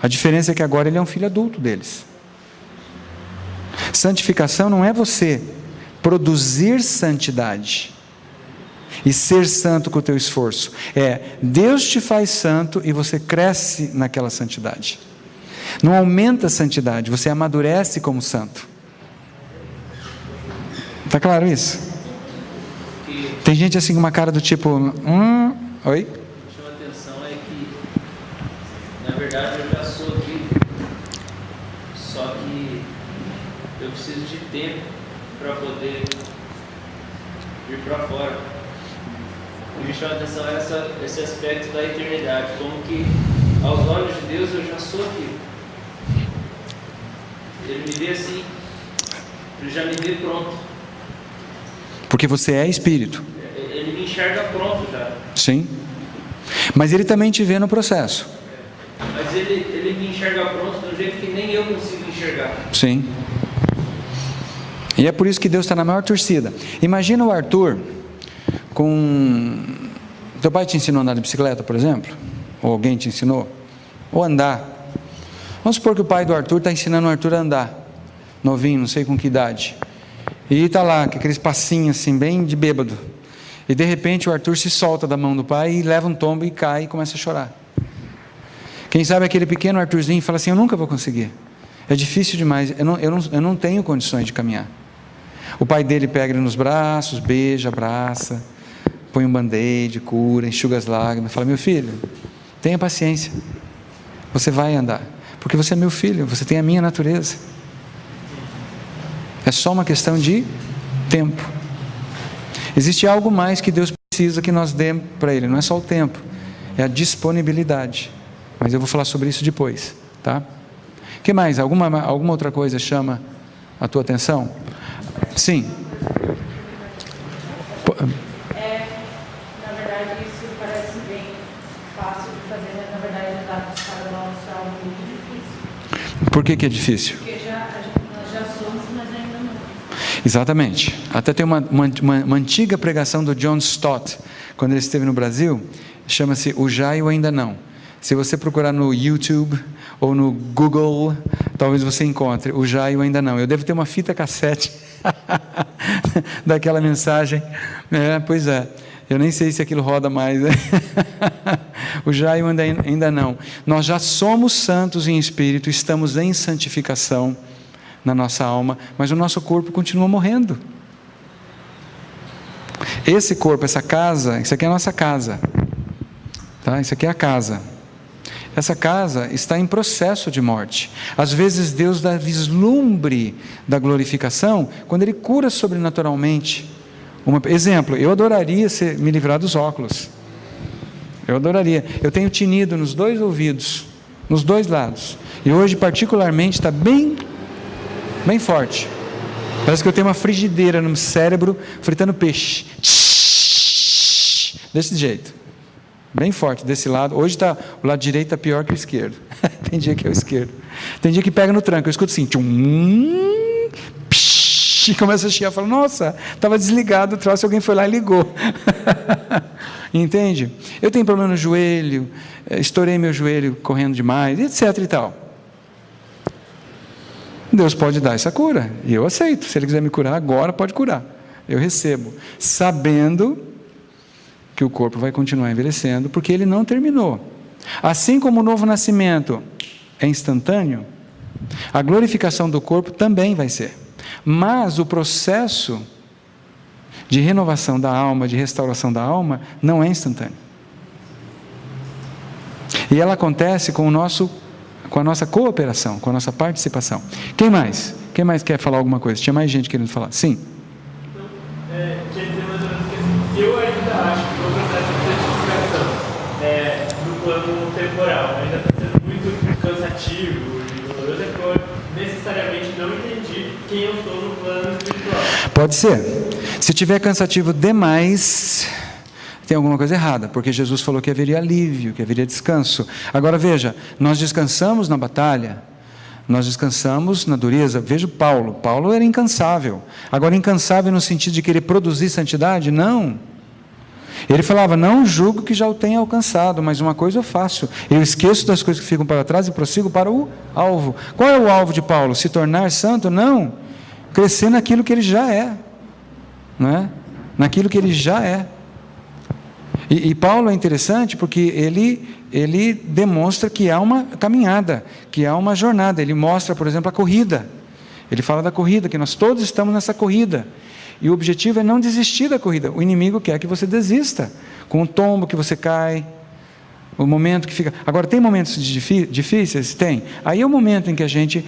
A diferença é que agora ele é um filho adulto deles. Santificação não é você produzir santidade e ser santo com o teu esforço. É Deus te faz santo e você cresce naquela santidade. Não aumenta a santidade, você amadurece como santo. Está claro isso? Tem gente assim com uma cara do tipo, oi? O que chama atenção é que, na verdade, eu já sou aqui, só que eu preciso de tempo para poder ir para fora. E me chama a atenção esse aspecto da eternidade, como que aos olhos de Deus eu já sou aquilo. Ele me vê assim, ele já me vê pronto. Porque você é espírito. Ele me enxerga pronto já. Sim. Mas ele também te vê no processo. Mas ele me enxerga pronto de um jeito que nem eu consigo enxergar. Sim. E é por isso que Deus está na maior torcida. Imagina o Arthur com... Teu pai te ensinou a andar de bicicleta, por exemplo? Ou alguém te ensinou? Ou andar? Vamos supor que o pai do Arthur está ensinando o Arthur a andar. Novinho, não sei com que idade. E está lá, com aqueles passinhos assim, bem de bêbado. E de repente o Arthur se solta da mão do pai e leva um tombo e cai e começa a chorar. Quem sabe aquele pequeno Arthurzinho fala assim: eu nunca vou conseguir. É difícil demais, eu não tenho condições de caminhar. O pai dele pega ele nos braços, beija, abraça, põe um band-aid, cura, enxuga as lágrimas, fala: meu filho, tenha paciência, você vai andar, porque você é meu filho, você tem a minha natureza. É só uma questão de tempo. Existe algo mais que Deus precisa que nós demos para Ele, não é só o tempo, é a disponibilidade. Mas eu vou falar sobre isso depois, tá? O que mais? Alguma outra coisa chama a tua atenção? Sim. Na verdade, isso parece bem fácil de fazer, mas na verdade os dados para nós é algo muito difícil. Por que é difícil? Porque nós já somos, mas ainda não. Exatamente. Até tem uma antiga pregação do John Stott, quando ele esteve no Brasil, chama-se O Já e o Ainda Não. Se você procurar no YouTube ou no Google, talvez você encontre o Já e o Ainda Não. Eu devo ter uma fita cassete daquela mensagem. Pois é, eu nem sei se aquilo roda mais. O Já e o Ainda Não. Nós já somos santos em espírito, estamos em santificação na nossa alma, mas o nosso corpo continua morrendo. Esse corpo, essa casa, isso aqui é a nossa casa, tá? Isso aqui é a casa. Essa casa está em processo de morte. Às vezes Deus dá vislumbre da glorificação quando Ele cura sobrenaturalmente. Exemplo, eu adoraria me livrar dos óculos. Eu adoraria. Eu tenho tinido nos 2 ouvidos, nos 2 lados. E hoje particularmente está bem forte. Parece que eu tenho uma frigideira no cérebro fritando peixe. Desse jeito. Bem forte, desse lado. Hoje o lado direito está pior que o esquerdo. Tem dia que é o esquerdo. Tem dia que pega no tranco. Eu escuto assim. E começa a chiar. Eu falo: nossa, estava desligado o troço, alguém foi lá e ligou. Entende? Eu tenho problema no joelho, estourei meu joelho correndo demais, etc e tal. Deus pode dar essa cura, e eu aceito. Se Ele quiser me curar agora, pode curar. Eu recebo, sabendo que o corpo vai continuar envelhecendo, porque ele não terminou. Assim como o novo nascimento é instantâneo, a glorificação do corpo também vai ser. Mas o processo de renovação da alma, de restauração da alma, não é instantâneo. E ela acontece com a nossa cooperação, com a nossa participação. Quem mais? Quem mais quer falar alguma coisa? Tinha mais gente querendo falar. Sim. Quer dizer, mais ou menos que eu ainda acho que o processo de santificação no plano temporal ainda está sendo muito cansativo e doloroso, porque eu necessariamente não entendi quem eu sou no plano espiritual. Pode ser. Se tiver cansativo demais, tem alguma coisa errada, porque Jesus falou que haveria alívio, que haveria descanso. Agora veja, nós descansamos na batalha, nós descansamos na dureza. Veja Paulo era incansável. Agora, incansável no sentido de querer produzir santidade? Não. Ele falava: não julgo que já o tenha alcançado, mas uma coisa eu faço, eu esqueço das coisas que ficam para trás e prossigo para o alvo. Qual é o alvo de Paulo? Se tornar santo? Não, crescer naquilo que ele já é, não é? Naquilo que ele já é. E Paulo é interessante porque ele demonstra que há uma caminhada, que há uma jornada. Ele mostra, por exemplo, a corrida. Ele fala da corrida, que nós todos estamos nessa corrida. E o objetivo é não desistir da corrida. O inimigo quer que você desista. Com o tombo que você cai, o momento que fica... Agora, tem momentos difíceis? Tem. Aí é o momento em que a gente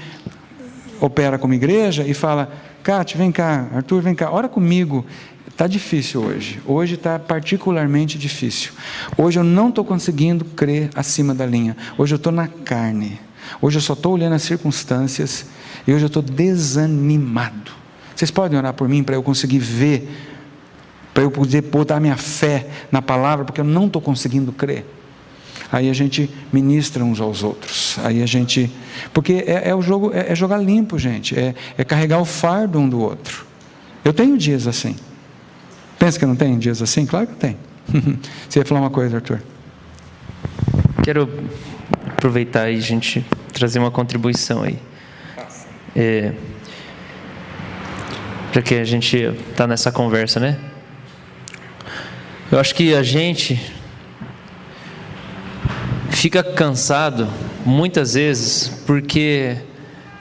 opera como igreja e fala: Cátia, vem cá, Arthur, vem cá, ora comigo. Está difícil hoje. Hoje está particularmente difícil. Hoje eu não estou conseguindo crer acima da linha. Hoje eu estou na carne. Hoje eu só estou olhando as circunstâncias e hoje eu estou desanimado. Vocês podem orar por mim para eu conseguir ver, para eu poder botar minha fé na palavra, porque eu não estou conseguindo crer. Aí a gente ministra uns aos outros. Aí a gente, porque o jogo é jogar limpo, gente. É carregar o fardo um do outro. Eu tenho dias assim. Pensa que eu não tenho dias assim? Claro que eu tenho. Você ia falar uma coisa, Arthur? Quero aproveitar e a gente trazer uma contribuição aí. Já que a gente está nessa conversa, né? Eu acho que a gente fica cansado muitas vezes porque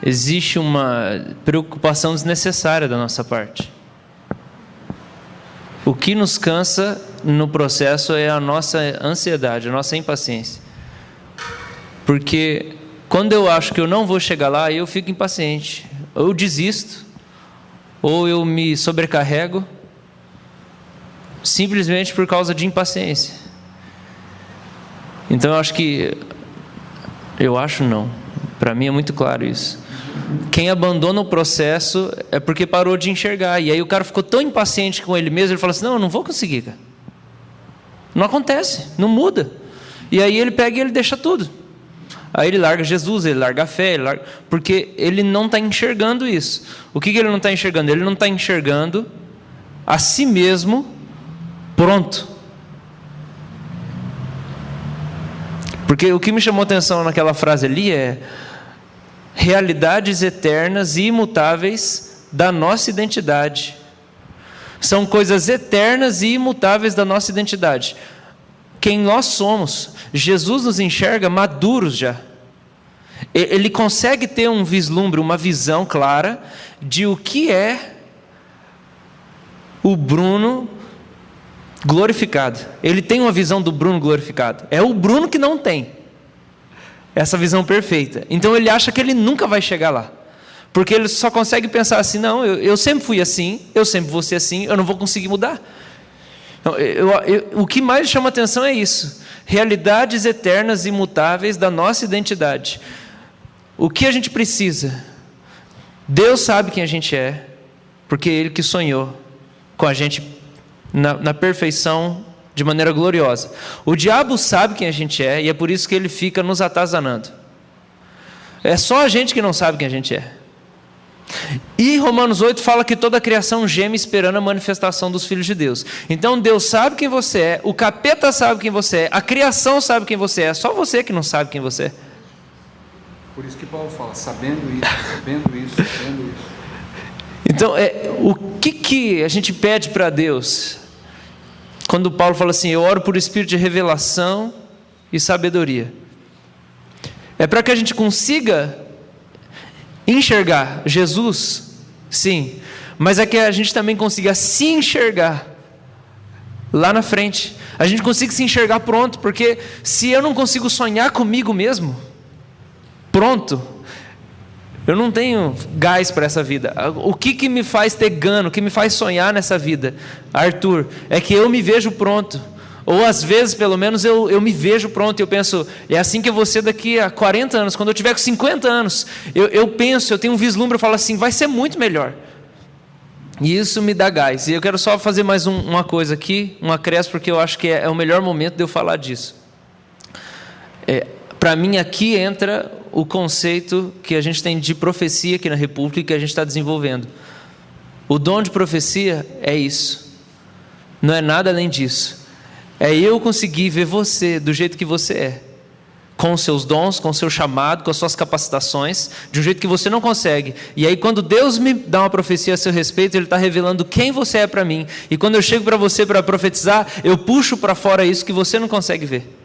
existe uma preocupação desnecessária da nossa parte. O que nos cansa no processo é a nossa ansiedade, a nossa impaciência. Porque quando eu acho que eu não vou chegar lá, eu fico impaciente. Ou eu desisto, ou eu me sobrecarrego, simplesmente por causa de impaciência. Então para mim é muito claro isso. Quem abandona o processo é porque parou de enxergar. E aí o cara ficou tão impaciente com ele mesmo, ele falou assim: não, eu não vou conseguir, cara. Não acontece, não muda. E aí ele pega e ele deixa tudo. Aí ele larga Jesus, ele larga a fé, porque ele não está enxergando isso. O que ele não está enxergando? Ele não está enxergando a si mesmo pronto. Porque o que me chamou a atenção naquela frase ali é: realidades eternas e imutáveis da nossa identidade. São coisas eternas e imutáveis da nossa identidade. Quem nós somos. Jesus nos enxerga maduros já. Ele consegue ter um vislumbre, uma visão clara de o que é o Bruno glorificado. Ele tem uma visão do Bruno glorificado. É o Bruno que não tem essa visão perfeita. Então ele acha que ele nunca vai chegar lá. Porque ele só consegue pensar assim: não, eu sempre fui assim, eu sempre vou ser assim, eu não vou conseguir mudar. Então, o que mais chama atenção é isso. Realidades eternas e imutáveis da nossa identidade. O que a gente precisa? Deus sabe quem a gente é, porque Ele que sonhou com a gente na perfeição, de maneira gloriosa. O diabo sabe quem a gente é, e é por isso que ele fica nos atazanando. É só a gente que não sabe quem a gente é. E Romanos 8 fala que toda a criação geme esperando a manifestação dos filhos de Deus. Então Deus sabe quem você é, o capeta sabe quem você é, a criação sabe quem você é, só você que não sabe quem você é. Por isso que Paulo fala: sabendo isso. Então, o que a gente pede para Deus? Quando Paulo fala assim: eu oro por espírito de revelação e sabedoria. É para que a gente consiga enxergar Jesus, sim, mas é que a gente também consiga se enxergar lá na frente. A gente consiga se enxergar pronto, porque se eu não consigo sonhar comigo mesmo pronto, eu não tenho gás para essa vida. O que me faz ter gano, o que me faz sonhar nessa vida, Arthur, é que eu me vejo pronto. Ou às vezes, pelo menos, eu me vejo pronto. Eu penso: é assim que eu vou ser daqui a 40 anos. Quando eu tiver com 50 anos, eu penso, eu tenho um vislumbre, eu falo assim: vai ser muito melhor. E isso me dá gás. E eu quero só fazer mais uma coisa aqui, um acréscimo, porque eu acho que é o melhor momento de eu falar disso. Para mim, aqui entra o conceito que a gente tem de profecia aqui na República, que a gente está desenvolvendo. O dom de profecia é isso. Não é nada além disso. É eu conseguir ver você do jeito que você é, com os seus dons, com o seu chamado, com as suas capacitações, de um jeito que você não consegue. E aí quando Deus me dá uma profecia a seu respeito, Ele está revelando quem você é para mim. E quando eu chego para você para profetizar, eu puxo para fora isso que você não consegue ver.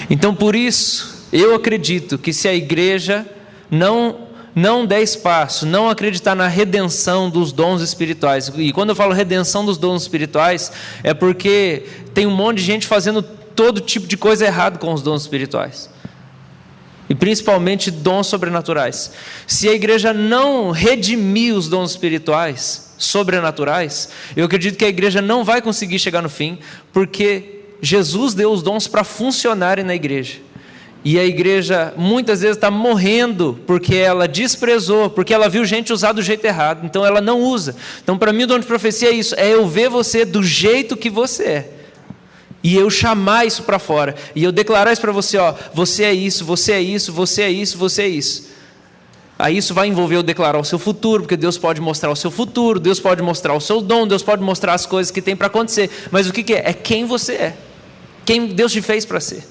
Então por isso, eu acredito que se a igreja não der espaço, não acreditar na redenção dos dons espirituais, e quando eu falo redenção dos dons espirituais, é porque tem um monte de gente fazendo todo tipo de coisa errada com os dons espirituais. e principalmente dons sobrenaturais. Se a igreja não redimir os dons espirituais, sobrenaturais, eu acredito que a igreja não vai conseguir chegar no fim, porque Jesus deu os dons para funcionarem na igreja. E a igreja muitas vezes está morrendo porque ela desprezou, porque ela viu gente usar do jeito errado, então ela não usa. Então, para mim, o dom de profecia é isso, é eu ver você do jeito que você é, e eu chamar isso para fora, e eu declarar isso para você, ó, você é isso, você é isso, você é isso, você é isso. Aí isso vai envolver eu declarar o seu futuro, porque Deus pode mostrar o seu futuro, Deus pode mostrar o seu dom, Deus pode mostrar as coisas que tem para acontecer, mas o que é? É quem você é, quem Deus te fez para ser.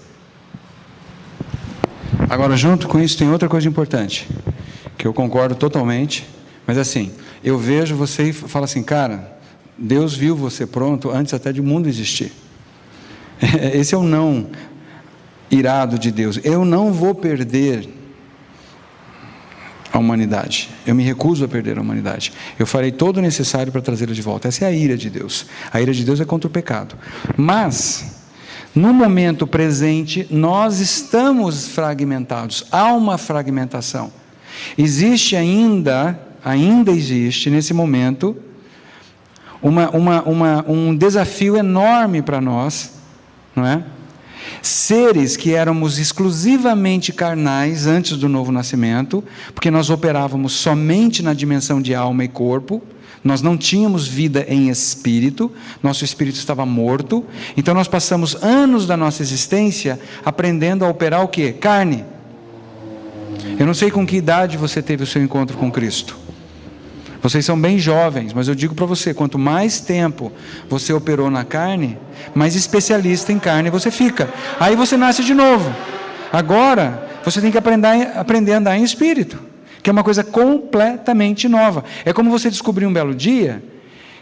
Agora, junto com isso, tem outra coisa importante, que eu concordo totalmente, mas assim, eu vejo você e falo assim, cara, Deus viu você pronto antes até de o mundo existir. Esse é o não irado de Deus. Eu não vou perder a humanidade, eu me recuso a perder a humanidade, eu farei todo o necessário para trazê-la de volta. Essa é a ira de Deus. A ira de Deus é contra o pecado, mas no momento presente nós estamos fragmentados, há uma fragmentação, existe ainda existe nesse momento um desafio enorme para nós, não é? Seres que éramos exclusivamente carnais antes do novo nascimento, porque nós operávamos somente na dimensão de alma e corpo, nós não tínhamos vida em espírito, nosso espírito estava morto, então nós passamos anos da nossa existência aprendendo a operar o quê? Carne. Eu não sei com que idade você teve o seu encontro com Cristo, vocês são bem jovens, mas eu digo para você, quanto mais tempo você operou na carne, mais especialista em carne você fica, aí você nasce de novo. Agora você tem que aprender a andar em espírito, que é uma coisa completamente nova. É como você descobrir um belo dia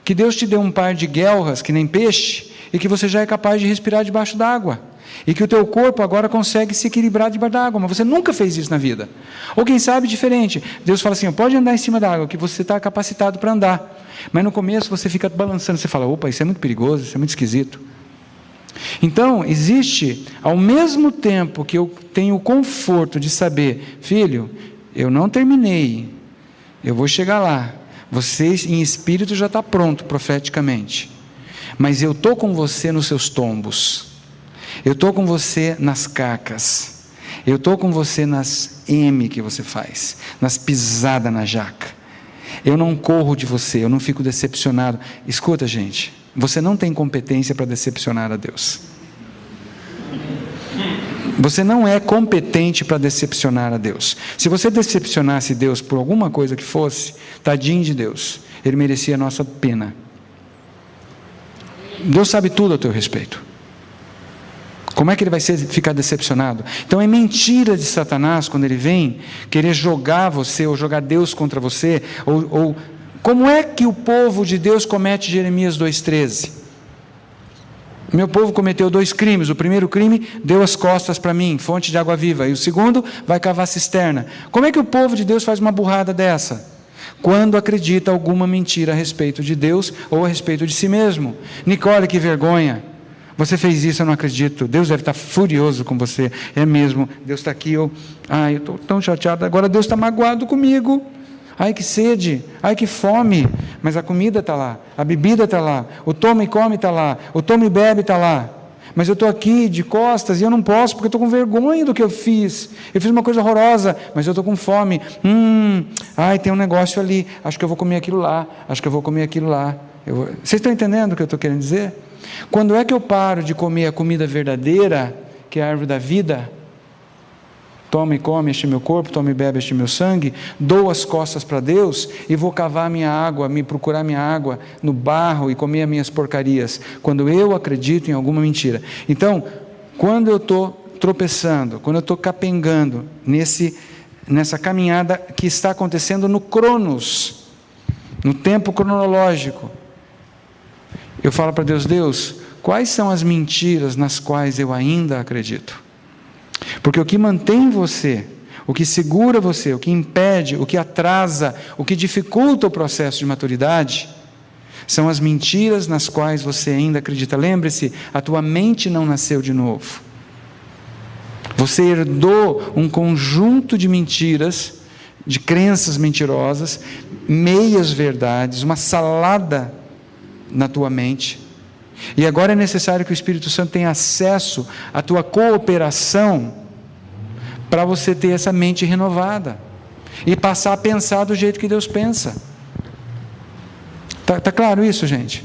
que Deus te deu um par de guelras que nem peixe, e que você já é capaz de respirar debaixo d'água, e que o teu corpo agora consegue se equilibrar debaixo d'água, mas você nunca fez isso na vida. Ou quem sabe diferente, Deus fala assim, pode andar em cima da água, que você está capacitado para andar, mas no começo você fica balançando, você fala, opa, isso é muito perigoso, isso é muito esquisito. Então existe, ao mesmo tempo que eu tenho o conforto de saber, filho, eu não terminei, eu vou chegar lá, você em espírito já está pronto profeticamente, mas eu estou com você nos seus tombos, eu estou com você nas cacas, eu estou com você nas M que você faz, nas pisadas na jaca, eu não corro de você, eu não fico decepcionado. Escuta, gente, você não tem competência para decepcionar a Deus, você não é competente para decepcionar a Deus. Se você decepcionasse Deus por alguma coisa que fosse, tadinho de Deus, Ele merecia a nossa pena. Deus sabe tudo a teu respeito. Como é que Ele vai ficar decepcionado? Então é mentira de Satanás quando ele vem querer jogar você, ou jogar Deus contra você, ou como é que o povo de Deus comete Jeremias 2,13? Meu povo cometeu 2 crimes, o primeiro crime, deu as costas para mim, fonte de água viva, e o segundo, vai cavar cisterna. Como é que o povo de Deus faz uma burrada dessa? Quando acredita alguma mentira a respeito de Deus, ou a respeito de si mesmo. Nicole, que vergonha, você fez isso, eu não acredito, Deus deve estar furioso com você, é mesmo, Deus está aqui, eu estou tão chateado, agora Deus está magoado comigo, ai que sede, ai que fome, mas a comida está lá, a bebida está lá, o toma e come está lá, o toma e bebe está lá, mas eu estou aqui de costas e eu não posso porque eu estou com vergonha do que eu fiz uma coisa horrorosa, mas eu estou com fome, tem um negócio ali, acho que eu vou comer aquilo lá, vocês estão entendendo o que eu estou querendo dizer? Quando é que eu paro de comer a comida verdadeira, que é a árvore da vida? Toma e come este meu corpo, toma e bebe este meu sangue, dou as costas para Deus e vou cavar minha água, procurar minha água no barro e comer as minhas porcarias, quando eu acredito em alguma mentira. Então, quando eu estou tropeçando, quando eu estou capengando nessa caminhada que está acontecendo no Cronos, no tempo cronológico, eu falo para Deus, Deus, quais são as mentiras nas quais eu ainda acredito? Porque o que mantém você, o que segura você, o que impede, o que atrasa, o que dificulta o processo de maturidade, são as mentiras nas quais você ainda acredita. Lembre-se, a tua mente não nasceu de novo. Você herdou um conjunto de mentiras, de crenças mentirosas, meias verdades, uma salada na tua mente. E agora é necessário que o Espírito Santo tenha acesso à tua cooperação para você ter essa mente renovada e passar a pensar do jeito que Deus pensa. Tá claro isso, gente?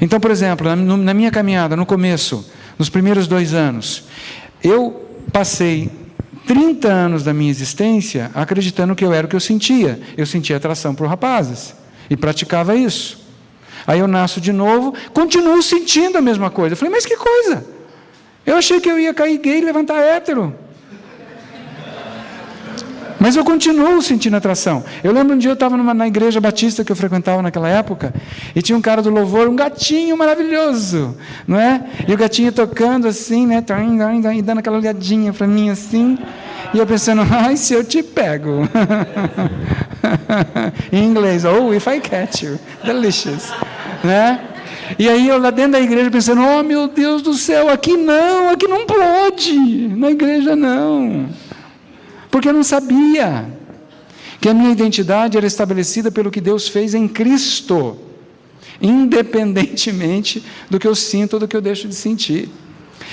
Então, por exemplo, na minha caminhada, no começo, nos primeiros 2 anos, eu passei 30 anos da minha existência acreditando que eu era o que eu sentia. Eu sentia atração por rapazes e praticava isso. Aí eu nasço de novo, continuo sentindo a mesma coisa. Eu falei, mas que coisa? Eu achei que eu ia cair gay e levantar hétero. Mas eu continuo sentindo atração. Eu lembro um dia eu estava na igreja batista que eu frequentava naquela época, e tinha um cara do louvor, um gatinho maravilhoso, não é? E o gatinho tocando assim, né? E dando aquela olhadinha para mim assim. E eu pensando, ai, se eu te pego. Em inglês, oh, if I catch you. Delicious. Né? E aí eu lá dentro da igreja pensando, oh meu Deus do céu, aqui não pode. Na igreja não. Porque eu não sabia que a minha identidade era estabelecida pelo que Deus fez em Cristo, independentemente do que eu sinto ou do que eu deixo de sentir.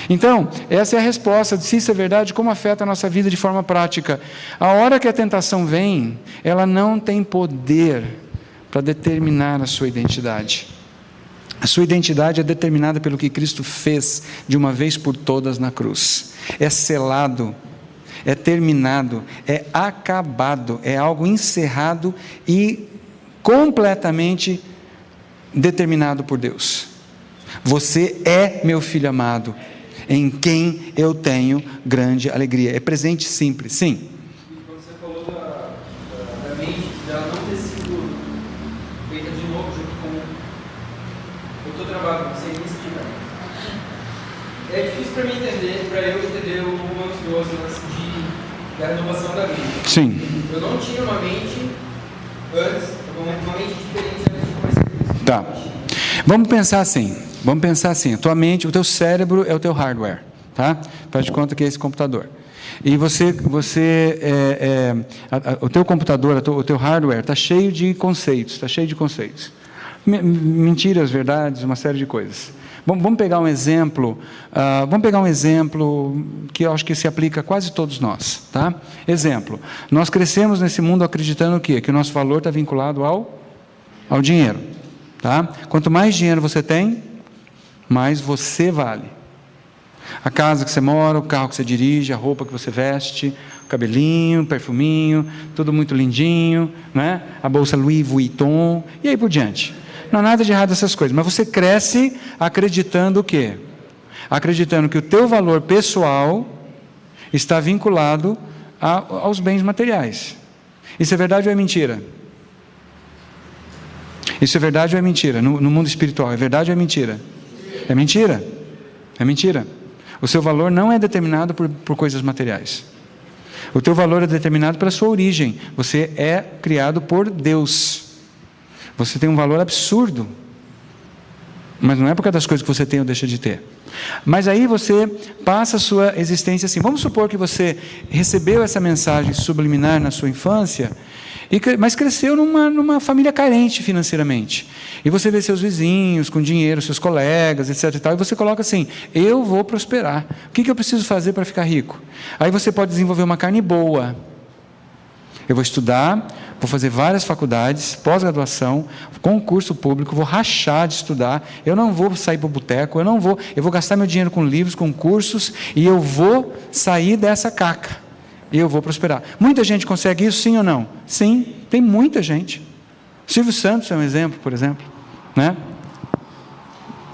Então, essa é a resposta. Se isso é verdade, como afeta a nossa vida de forma prática? A hora que a tentação vem, ela não tem poder para determinar a sua identidade. A sua identidade é determinada pelo que Cristo fez de uma vez por todas na cruz. É selado, é terminado, é acabado, é algo encerrado e completamente determinado por Deus. Você é meu filho amado, em quem eu tenho grande alegria. É presente simples, sim. Quando você falou da mente, dela não ter sido feita de novo junto com o teu trabalho, você investiga. É difícil para mim entender, para eu entender o Romanos 12, da renovação da mente. Sim. Eu não tinha uma mente antes, uma mente diferente antes de conhecer Cristo. Tá. Vamos pensar assim, a tua mente, o teu cérebro é o teu hardware, tá? Faz de conta que é esse computador. E o teu computador, o teu hardware está cheio de conceitos, mentiras, verdades, uma série de coisas. Vamos pegar um exemplo, que eu acho que se aplica a quase todos nós, tá? Exemplo, nós crescemos nesse mundo acreditando o quê? Que o nosso valor está vinculado ao dinheiro, tá? Quanto mais dinheiro você tem, mais você vale. A casa que você mora, o carro que você dirige, a roupa que você veste, o cabelinho, o perfuminho, tudo muito lindinho, né? A bolsa Louis Vuitton, e aí por diante. Não há nada de errado nessas coisas, mas você cresce acreditando o quê? Acreditando que o teu valor pessoal está vinculado aos bens materiais. Isso é verdade ou é mentira? Isso é verdade ou é mentira? No mundo espiritual, é verdade ou é mentira? É mentira. É mentira. O seu valor não é determinado por coisas materiais. O teu valor é determinado pela sua origem. Você é criado por Deus. Você tem um valor absurdo. Mas não é por causa das coisas que você tem ou deixa de ter. Mas aí você passa a sua existência assim. Vamos supor que você recebeu essa mensagem subliminar na sua infância, mas cresceu numa família carente financeiramente. E você vê seus vizinhos com dinheiro, seus colegas, etc. e tal, e você coloca assim, eu vou prosperar. O que eu preciso fazer para ficar rico? Aí você pode desenvolver uma carne boa. Eu vou estudar, vou fazer várias faculdades, pós-graduação, concurso público, vou rachar de estudar, eu não vou sair para o boteco, eu vou gastar meu dinheiro com livros, com cursos, e eu vou sair dessa caca, e eu vou prosperar. Muita gente consegue isso, sim ou não? Sim, tem muita gente. Silvio Santos é um exemplo, por exemplo, né?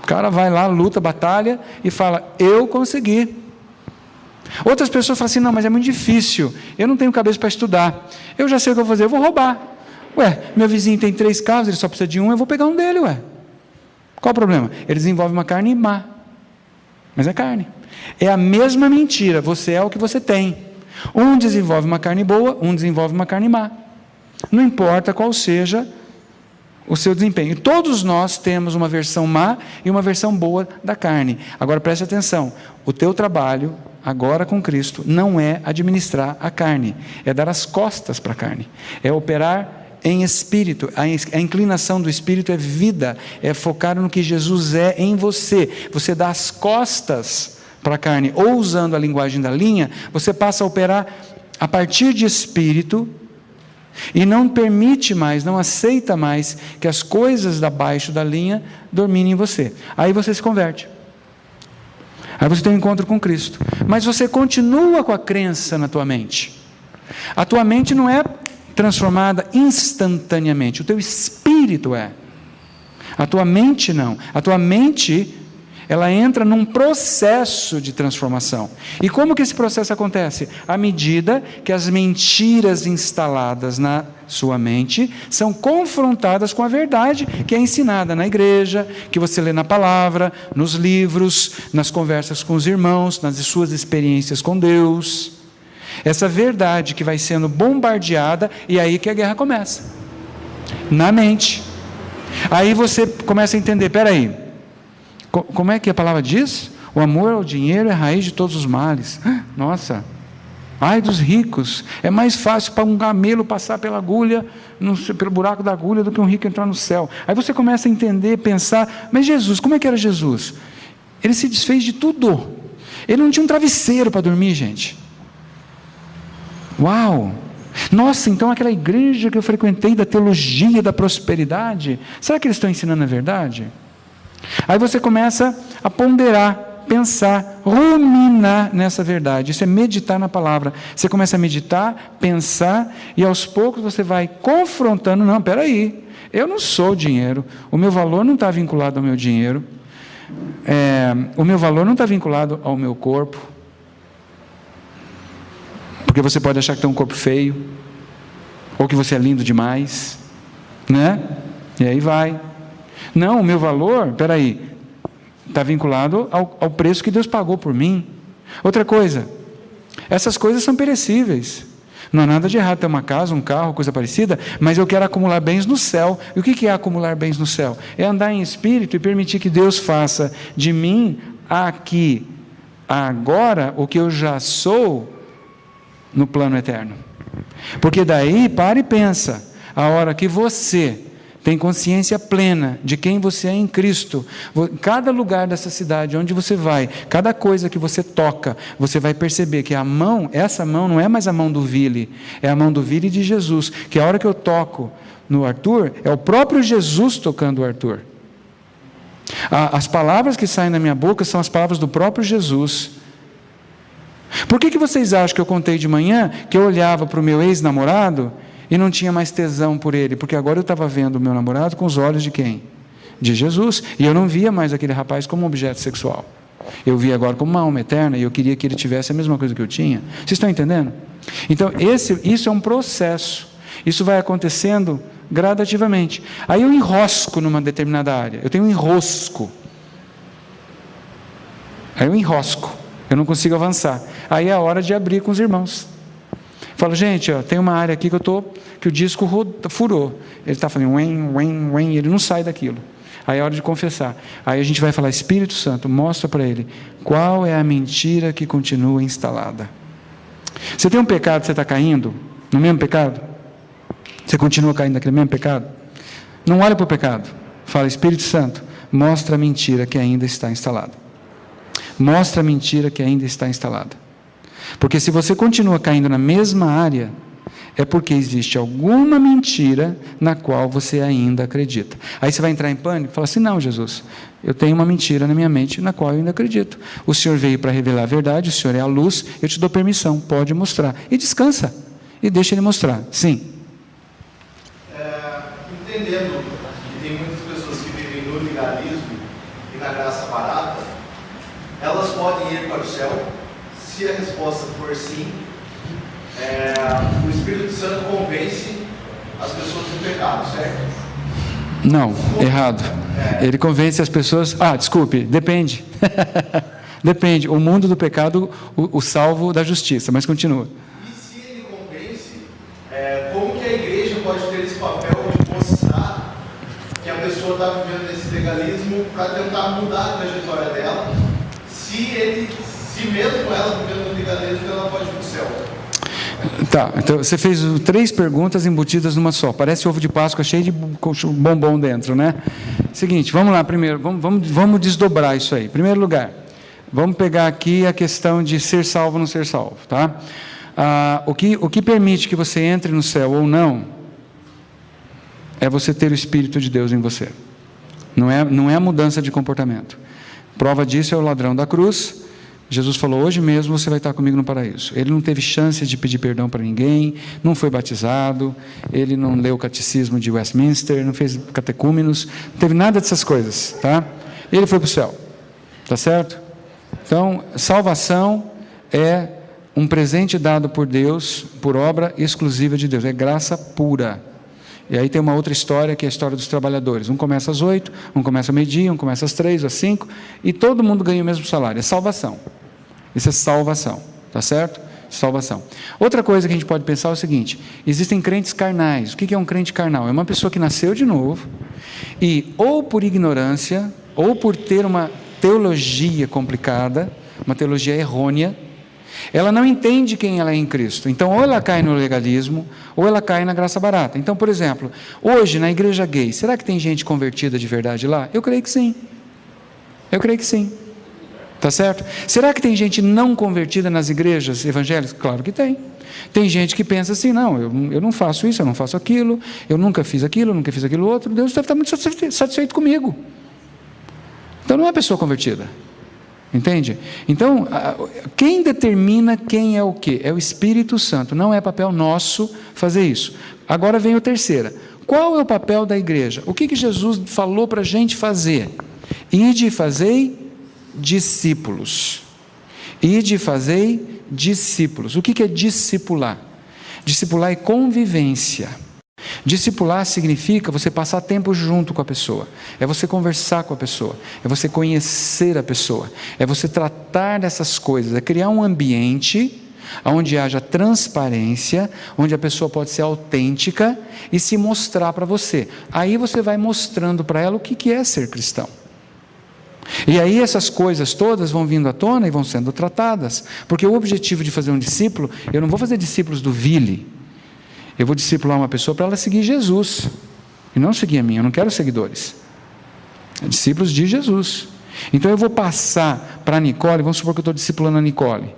O cara vai lá, luta, batalha, e fala, eu consegui. Outras pessoas falam assim, não, mas é muito difícil, eu não tenho cabeça para estudar, eu já sei o que eu vou fazer, eu vou roubar. Meu vizinho tem 3 carros, ele só precisa de um, eu vou pegar um dele, Qual o problema? Ele desenvolve uma carne má, mas é carne. É a mesma mentira, você é o que você tem. Um desenvolve uma carne boa, um desenvolve uma carne má. Não importa qual seja o seu desempenho. Todos nós temos uma versão má e uma versão boa da carne. Agora preste atenção, o teu trabalho, agora com Cristo, não é administrar a carne, é dar as costas para a carne, é operar em espírito. A inclinação do espírito é vida, é focar no que Jesus é em você. Você dá as costas para a carne, ou usando a linguagem da linha, você passa a operar a partir de espírito, e não permite mais, não aceita mais que as coisas abaixo da linha dominem em você. Aí você se converte. Aí você tem um encontro com Cristo. Mas você continua com a crença na tua mente. A tua mente não é transformada instantaneamente, o teu espírito é. A tua mente não. A tua mente, ela entra num processo de transformação. E como que esse processo acontece? À medida que as mentiras instaladas na sua mente são confrontadas com a verdade que é ensinada na igreja, que você lê na palavra, nos livros, nas conversas com os irmãos, nas suas experiências com Deus. Essa verdade que vai sendo bombardeada, e aí que a guerra começa. Na mente. Aí você começa a entender, peraí, como é que a palavra diz? O amor ao dinheiro é a raiz de todos os males. Nossa, ai dos ricos, é mais fácil para um camelo passar pela agulha, pelo buraco da agulha, do que um rico entrar no céu. Aí você começa a entender, pensar, mas Jesus, como é que era Jesus? Ele se desfez de tudo. Ele não tinha um travesseiro para dormir, gente. Uau! Nossa, então aquela igreja que eu frequentei da teologia da prosperidade, será que eles estão ensinando a verdade? Aí você começa a ponderar, pensar, ruminar nessa verdade. Isso é meditar na palavra. Você começa a meditar, pensar, e aos poucos você vai confrontando. Não, peraí, eu não sou dinheiro, o meu valor não está vinculado ao meu dinheiro, o meu valor não está vinculado ao meu corpo, porque você pode achar que tem um corpo feio, ou que você é lindo demais, né? E aí vai. Não, o meu valor, peraí, está vinculado ao preço que Deus pagou por mim. Outra coisa, essas coisas são perecíveis. Não há nada de errado ter uma casa, um carro, coisa parecida, mas eu quero acumular bens no céu. E o que é acumular bens no céu? É andar em espírito e permitir que Deus faça de mim aqui, agora, o que eu já sou no plano eterno. Porque daí, para e pensa, a hora que você tem consciência plena de quem você é em Cristo, cada lugar dessa cidade, onde você vai, cada coisa que você toca, você vai perceber que a mão, essa mão não é mais a mão do Vili, é a mão do Vili de Jesus, que a hora que eu toco no Arthur, é o próprio Jesus tocando o Arthur. As palavras que saem da minha boca são as palavras do próprio Jesus. Por que vocês acham que eu contei de manhã, que eu olhava para o meu ex-namorado e não tinha mais tesão por ele? Porque agora eu estava vendo o meu namorado com os olhos de quem? De Jesus. E eu não via mais aquele rapaz como um objeto sexual. Eu via agora como uma alma eterna, e eu queria que ele tivesse a mesma coisa que eu tinha. Vocês estão entendendo? Então, isso é um processo. Isso vai acontecendo gradativamente. Aí eu enrosco numa determinada área. Eu tenho um enrosco. Aí eu enrosco. Eu não consigo avançar. Aí é a hora de abrir com os irmãos. Falo, gente, tem uma área aqui que o disco furou. Ele está falando, e ele não sai daquilo. Aí é hora de confessar. Aí a gente vai falar, Espírito Santo, mostra para ele qual é a mentira que continua instalada. Você tem um pecado, você está caindo no mesmo pecado? Você continua caindo naquele mesmo pecado? Não olha para o pecado. Fala, Espírito Santo, mostra a mentira que ainda está instalada. Mostra a mentira que ainda está instalada. Porque se você continua caindo na mesma área, é porque existe alguma mentira na qual você ainda acredita. Aí você vai entrar em pânico e fala assim, não, Jesus, eu tenho uma mentira na minha mente na qual eu ainda acredito. O Senhor veio para revelar a verdade, o Senhor é a luz, eu te dou permissão, pode mostrar. E descansa, e deixa Ele mostrar. Sim. Entendendo que tem muitas pessoas que vivem no legalismo e na graça barata, elas podem ir para o céu. Se a resposta for sim, o Espírito Santo convence as pessoas do pecado, certo? Não, errado. Ele convence as pessoas... desculpe, depende. Depende. O mundo do pecado, o salvo da justiça, mas continua. E se ele convence, como que a igreja pode ter esse papel de mostrar que a pessoa está vivendo nesse legalismo para tentar mudar a trajetória dela, se ele si mesmo ela vivendo no legalismo, ela pode ir para o céu. Tá, então você fez 3 perguntas embutidas numa só. Parece ovo de Páscoa cheio de bombom dentro, né? Seguinte, vamos lá primeiro, vamos desdobrar isso aí. Em primeiro lugar, vamos pegar aqui a questão de ser salvo ou não ser salvo, tá? O que permite que você entre no céu ou não é você ter o Espírito de Deus em você. Não é a mudança de comportamento. Prova disso é o ladrão da cruz. Jesus falou, hoje mesmo você vai estar comigo no paraíso. Ele não teve chance de pedir perdão para ninguém, não foi batizado, ele não leu o catecismo de Westminster, não fez catecúmenos, não teve nada dessas coisas, tá? Ele foi para o céu, tá certo? Então, salvação é um presente dado por Deus, por obra exclusiva de Deus, é graça pura. E aí tem uma outra história, que é a história dos trabalhadores. Um começa às 8, um começa ao meio-dia, um começa às 3, às 5, e todo mundo ganha o mesmo salário. É salvação. Isso é salvação, tá certo? Salvação. Outra coisa que a gente pode pensar é o seguinte: existem crentes carnais. O que é um crente carnal? É uma pessoa que nasceu de novo e, ou por ignorância, ou por ter uma teologia complicada, uma teologia errônea, ela não entende quem ela é em Cristo. Então, ou ela cai no legalismo, ou ela cai na graça barata. Então, por exemplo, hoje na igreja gay, será que tem gente convertida de verdade lá? Eu creio que sim. Eu creio que sim. Tá certo? Será que tem gente não convertida nas igrejas evangélicas? Claro que tem. Tem gente que pensa assim, não, eu não faço isso, eu não faço aquilo, eu nunca fiz aquilo, eu nunca fiz aquilo outro, Deus deve estar muito satisfeito comigo. Então, não é pessoa convertida. Entende? Então, quem determina quem é o quê? É o Espírito Santo, não é papel nosso fazer isso. Agora vem a terceira. Qual é o papel da igreja? O que Jesus falou para a gente fazer? Ide e fazei discípulos. Ide e fazei discípulos. O que é discipular? Discipular é convivência. Discipular significa você passar tempo junto com a pessoa, é você conversar com a pessoa, é você conhecer a pessoa, é você tratar dessas coisas, é criar um ambiente onde haja transparência, onde a pessoa pode ser autêntica e se mostrar para você. Aí você vai mostrando para ela o que é ser cristão. E aí essas coisas todas vão vindo à tona e vão sendo tratadas, porque o objetivo de fazer um discípulo, eu não vou fazer discípulos do Vile, eu vou discipular uma pessoa para ela seguir Jesus, e não seguir a mim, eu não quero seguidores, discípulos de Jesus. Então eu vou passar para a Nicole, vamos supor que eu estou discipulando a Nicole,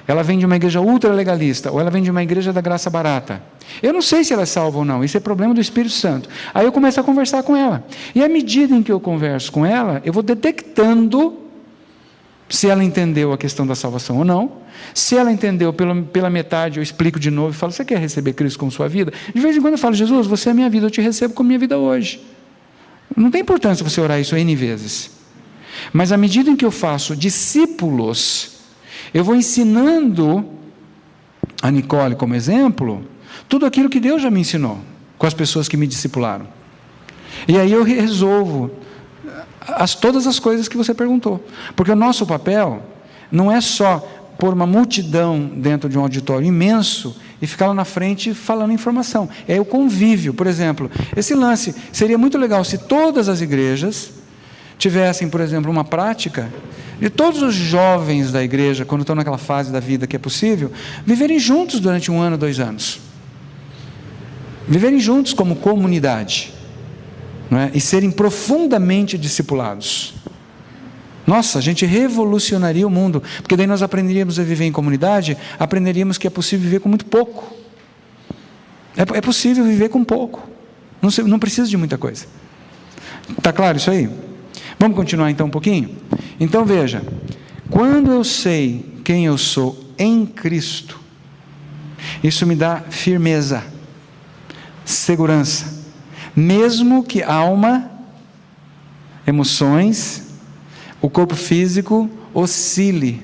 ela vem de uma igreja ultra legalista, ou ela vem de uma igreja da graça barata, eu não sei se ela é salva ou não, isso é problema do Espírito Santo. Aí eu começo a conversar com ela, e à medida em que eu converso com ela, eu vou detectando se ela entendeu a questão da salvação ou não. Se ela entendeu pela metade, eu explico de novo e falo, você quer receber Cristo como sua vida? De vez em quando eu falo, Jesus, você é a minha vida, eu te recebo como minha vida hoje. Não tem importância você orar isso N vezes. Mas à medida em que eu faço discípulos, eu vou ensinando a Nicole como exemplo, tudo aquilo que Deus já me ensinou, com as pessoas que me discipularam. E aí eu resolvo todas as coisas que você perguntou, porque o nosso papel não é só pôr uma multidão dentro de um auditório imenso e ficar lá na frente falando informação, é o convívio. Por exemplo, esse lance, seria muito legal se todas as igrejas tivessem, por exemplo, uma prática de todos os jovens da igreja, quando estão naquela fase da vida que é possível, viverem juntos durante 1 ano, 2 anos, viverem juntos como comunidade, não é? E serem profundamente discipulados. Nossa, a gente revolucionaria o mundo, porque daí nós aprenderíamos a viver em comunidade, aprenderíamos que é possível viver com muito pouco. É possível viver com pouco, não precisa de muita coisa. Está claro isso aí? Vamos continuar então um pouquinho? Então veja, quando eu sei quem eu sou em Cristo, isso me dá firmeza, segurança, mesmo que alma, emoções, o corpo físico oscile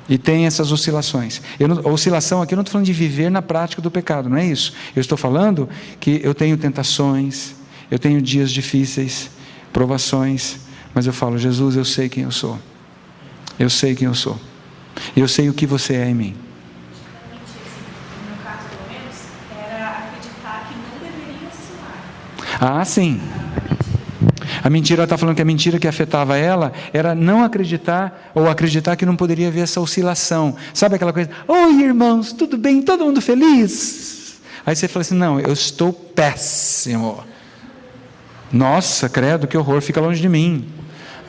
e tem essas oscilações. Oscilação aqui eu não estou falando de viver na prática do pecado, não é isso. Eu estou falando que eu tenho tentações, eu tenho dias difíceis, provações, mas eu falo, Jesus, eu sei quem eu sou, eu sei quem eu sou, eu sei o que você é em mim. Ah, sim. A mentira, ela está falando que a mentira que afetava ela era não acreditar, ou acreditar que não poderia haver essa oscilação. Sabe aquela coisa, oi irmãos, tudo bem, todo mundo feliz? Aí você fala assim, não, eu estou péssimo. Nossa, credo, que horror, fica longe de mim.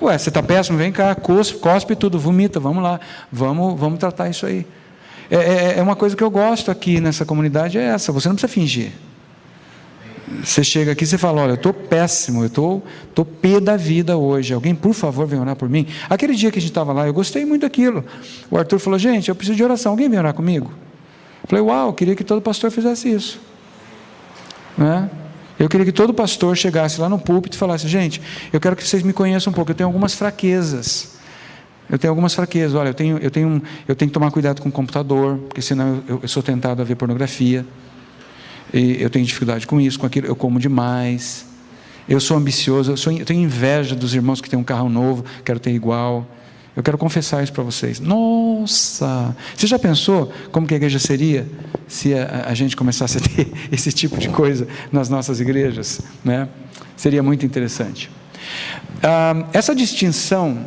Ué, você está péssimo, vem cá, cospe tudo, vomita, vamos lá, vamos tratar isso aí. É uma coisa que eu gosto aqui nessa comunidade, é essa, você não precisa fingir. Você chega aqui e você fala, olha, eu estou péssimo, eu estou pé da vida hoje, alguém por favor vem orar por mim? Aquele dia que a gente estava lá, eu gostei muito daquilo, o Arthur falou, gente, eu preciso de oração, alguém vem orar comigo? Eu falei, uau, eu queria que todo pastor fizesse isso, né? Eu queria que todo pastor chegasse lá no púlpito e falasse, gente, eu quero que vocês me conheçam um pouco, eu tenho algumas fraquezas, olha, eu tenho que tomar cuidado com o computador, porque senão eu sou tentado a ver pornografia, e eu tenho dificuldade com isso, com aquilo, eu como demais, eu sou ambicioso, eu tenho inveja dos irmãos que têm um carro novo, quero ter igual, eu quero confessar isso para vocês. Nossa, você já pensou como que a igreja seria se a gente começasse a ter esse tipo de coisa nas nossas igrejas, né? Seria muito interessante. Essa distinção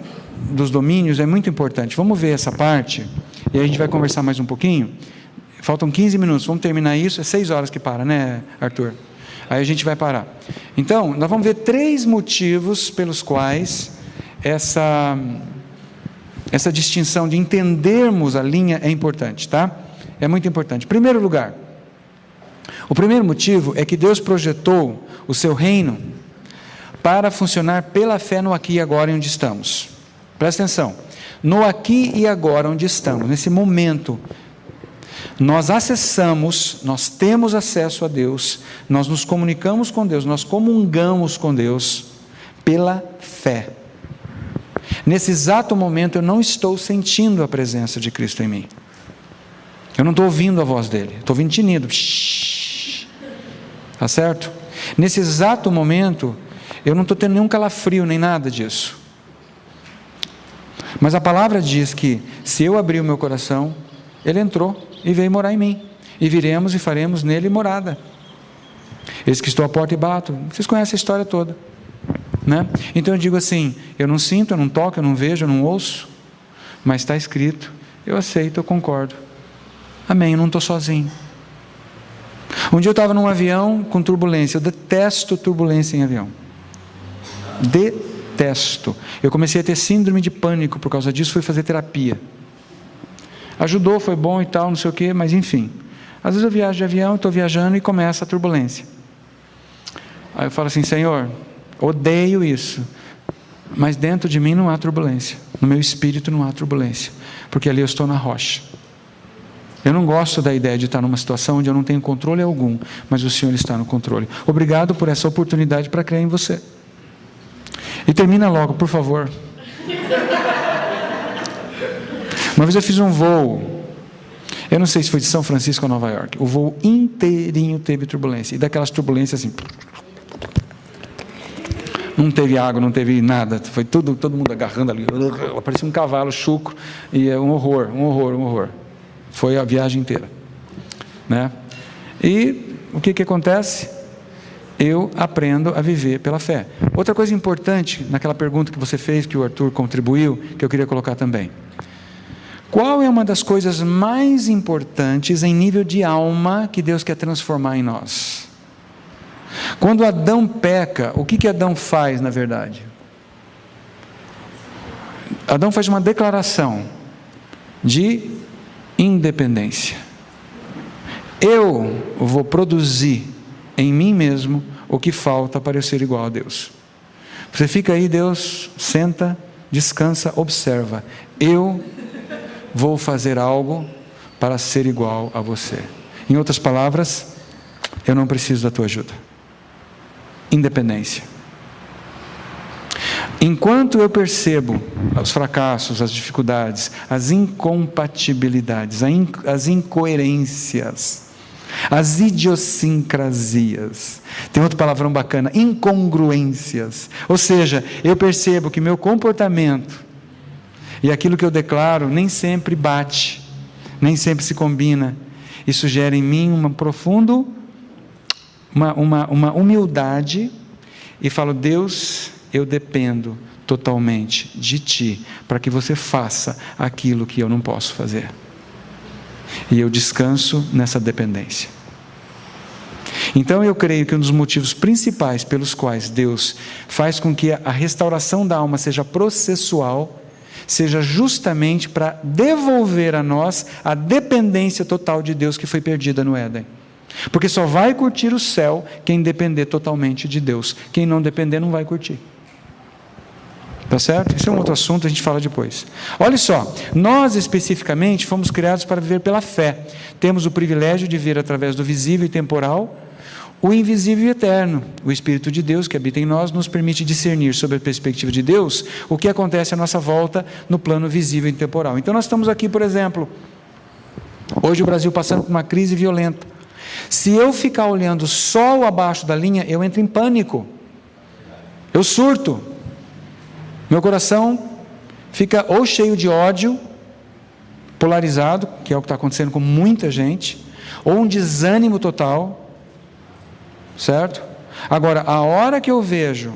dos domínios é muito importante. Vamos ver essa parte e a gente vai conversar mais um pouquinho. Faltam 15 minutos, vamos terminar isso, é 6 horas que para, né, Arthur? Aí a gente vai parar. Então, nós vamos ver 3 motivos pelos quais essa distinção de entendermos a linha é importante, tá? É muito importante. Em primeiro lugar, o primeiro motivo é que Deus projetou o seu reino para funcionar pela fé no aqui e agora onde estamos. Presta atenção. No aqui e agora onde estamos, nesse momento, nós acessamos, nós temos acesso a Deus, nós nos comunicamos com Deus, nós comungamos com Deus pela fé. Nesse exato momento eu não estou sentindo a presença de Cristo em mim. Eu não estou ouvindo a voz dele, estou ouvindo tinido. Tá certo? Nesse exato momento eu não estou tendo nenhum calafrio, nem nada disso. Mas a palavra diz que se eu abrir o meu coração, ele entrou e veio morar em mim. E viremos e faremos nele morada. Eis que estou à porta e bato. Vocês conhecem a história toda, né? Então eu digo assim, eu não sinto, eu não toco, eu não vejo, eu não ouço, mas está escrito, eu aceito, eu concordo. Amém, eu não estou sozinho. Um dia eu estava num avião com turbulência, eu detesto turbulência em avião. Detesto. Eu comecei a ter síndrome de pânico por causa disso, fui fazer terapia. Ajudou, foi bom e tal, não sei o que, mas enfim. Às vezes eu viajo de avião, estou viajando e começa a turbulência. Aí eu falo assim, Senhor, odeio isso, mas dentro de mim não há turbulência, no meu espírito não há turbulência, porque ali eu estou na rocha. Eu não gosto da ideia de estar numa situação onde eu não tenho controle algum, mas o Senhor está no controle. Obrigado por essa oportunidade para crer em você. E termina logo, por favor. Uma vez eu fiz um voo, eu não sei se foi de São Francisco a Nova York, o voo inteirinho teve turbulência, e daquelas turbulências assim, não teve água, não teve nada, foi todo mundo agarrando ali, parecia um cavalo chucro, e é um horror, foi a viagem inteira, né? E o que acontece? Eu aprendo a viver pela fé. Outra coisa importante, naquela pergunta que você fez, que o Arthur contribuiu, que eu queria colocar também. Qual é uma das coisas mais importantes em nível de alma que Deus quer transformar em nós? Quando Adão peca, o que Adão faz na verdade? Adão faz uma declaração de independência. Eu vou produzir em mim mesmo o que falta para eu ser igual a Deus. Você fica aí, Deus, senta, descansa, observa. Eu vou fazer algo para ser igual a você. Em outras palavras, eu não preciso da tua ajuda. Independência. Enquanto eu percebo os fracassos, as dificuldades, as incompatibilidades, as incoerências, as idiosincrasias, tem outro palavrão bacana, incongruências, ou seja, eu percebo que meu comportamento e aquilo que eu declaro nem sempre bate, nem sempre se combina. Isso gera em mim uma profunda, uma humildade, e falo, Deus, eu dependo totalmente de Ti, para que você faça aquilo que eu não posso fazer. E eu descanso nessa dependência. Então eu creio que um dos motivos principais pelos quais Deus faz com que a restauração da alma seja processual, seja justamente para devolver a nós a dependência total de Deus que foi perdida no Éden. Porque só vai curtir o céu quem depender totalmente de Deus. Quem não depender não vai curtir. Tá certo? Isso é um outro assunto, a gente fala depois. Olha só, nós especificamente fomos criados para viver pela fé. Temos o privilégio de ver através do visível e temporal o invisível e eterno. O Espírito de Deus que habita em nós nos permite discernir sobre a perspectiva de Deus o que acontece à nossa volta no plano visível e temporal. Então nós estamos aqui, por exemplo, hoje o Brasil passando por uma crise violenta. Se eu ficar olhando só o abaixo da linha, eu entro em pânico. Eu surto. Meu coração fica ou cheio de ódio, polarizado, que é o que está acontecendo com muita gente, ou um desânimo total, certo? Agora, a hora que eu vejo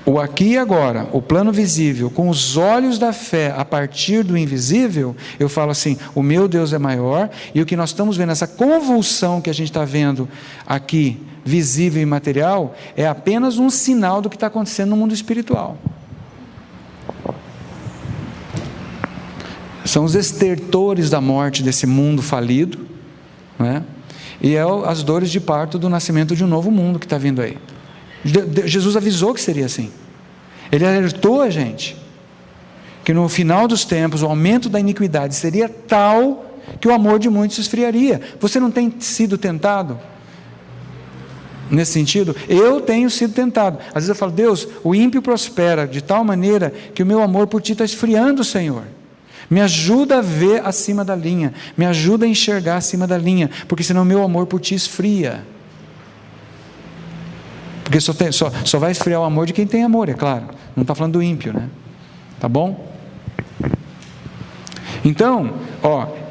o aqui e agora, o plano visível, com os olhos da fé a partir do invisível, eu falo assim, o meu Deus é maior, e o que nós estamos vendo, essa convulsão que a gente está vendo aqui, visível e material, é apenas um sinal do que está acontecendo no mundo espiritual. São os estertores da morte desse mundo falido, né? E as dores de parto do nascimento de um novo mundo que está vindo aí. Jesus avisou que seria assim. Ele alertou a gente que no final dos tempos o aumento da iniquidade seria tal que o amor de muitos esfriaria. Você não tem sido tentado? Nesse sentido, eu tenho sido tentado. Às vezes eu falo, Deus, o ímpio prospera de tal maneira que o meu amor por Ti está esfriando, Senhor. Me ajuda a ver acima da linha, me ajuda a enxergar acima da linha, porque senão o meu amor por Ti esfria. Porque só vai esfriar o amor de quem tem amor, é claro. Não está falando do ímpio, né? Tá bom? Então,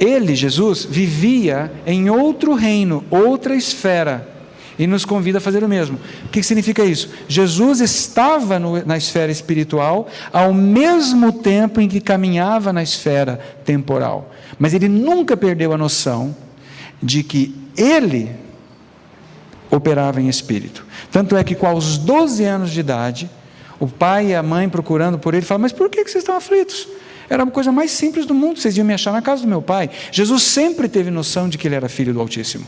Ele, Jesus, vivia em outro reino, outra esfera, e nos convida a fazer o mesmo. O que significa isso? Jesus estava na esfera espiritual ao mesmo tempo em que caminhava na esfera temporal, mas Ele nunca perdeu a noção de que Ele operava em espírito. Tanto é que com os 12 anos de idade, o pai e a mãe procurando por ele, falam, mas por que vocês estão aflitos? Era a coisa mais simples do mundo, vocês iam me achar na casa do meu pai. Jesus sempre teve noção de que ele era filho do Altíssimo.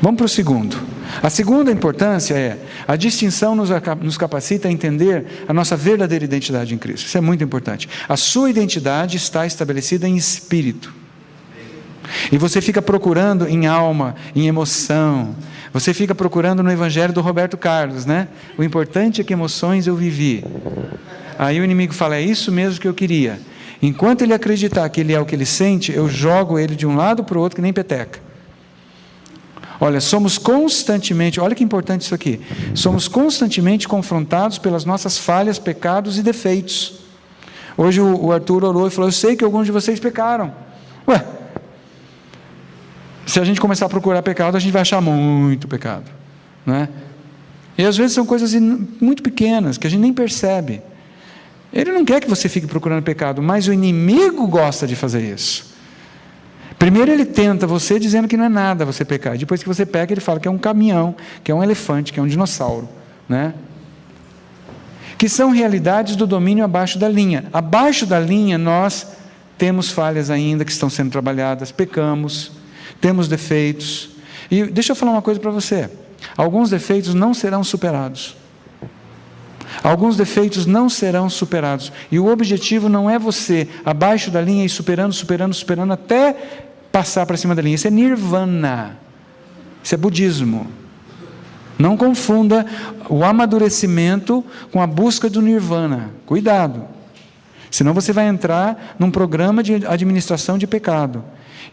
Vamos para o segundo. A segunda importância é, a distinção nos capacita a entender a nossa verdadeira identidade em Cristo. Isso é muito importante. A sua identidade está estabelecida em espírito. E você fica procurando em alma, em emoção. Você fica procurando no Evangelho do Roberto Carlos, né? O importante é que emoções eu vivi. Aí o inimigo fala, é isso mesmo que eu queria. Enquanto ele acreditar que ele é o que ele sente, eu jogo ele de um lado para o outro que nem peteca. Olha, somos constantemente, olha que importante isso aqui, somos constantemente confrontados pelas nossas falhas, pecados e defeitos. Hoje o Arthur orou e falou, eu sei que alguns de vocês pecaram. Ué, se a gente começar a procurar pecado, a gente vai achar muito pecado, né? E às vezes são coisas muito pequenas, que a gente nem percebe. Ele não quer que você fique procurando pecado, mas o inimigo gosta de fazer isso. Primeiro ele tenta você dizendo que não é nada você pecar. Depois que você peca, ele fala que é um caminhão, que é um elefante, que é um dinossauro, né? Que são realidades do domínio abaixo da linha. Abaixo da linha nós temos falhas ainda que estão sendo trabalhadas, pecamos, temos defeitos. E deixa eu falar uma coisa para você. Alguns defeitos não serão superados. Alguns defeitos não serão superados. E o objetivo não é você, abaixo da linha, ir superando até passar para cima da linha. Isso é nirvana. Isso é budismo. Não confunda o amadurecimento com a busca do nirvana. Cuidado. Senão você vai entrar num programa de administração de pecado.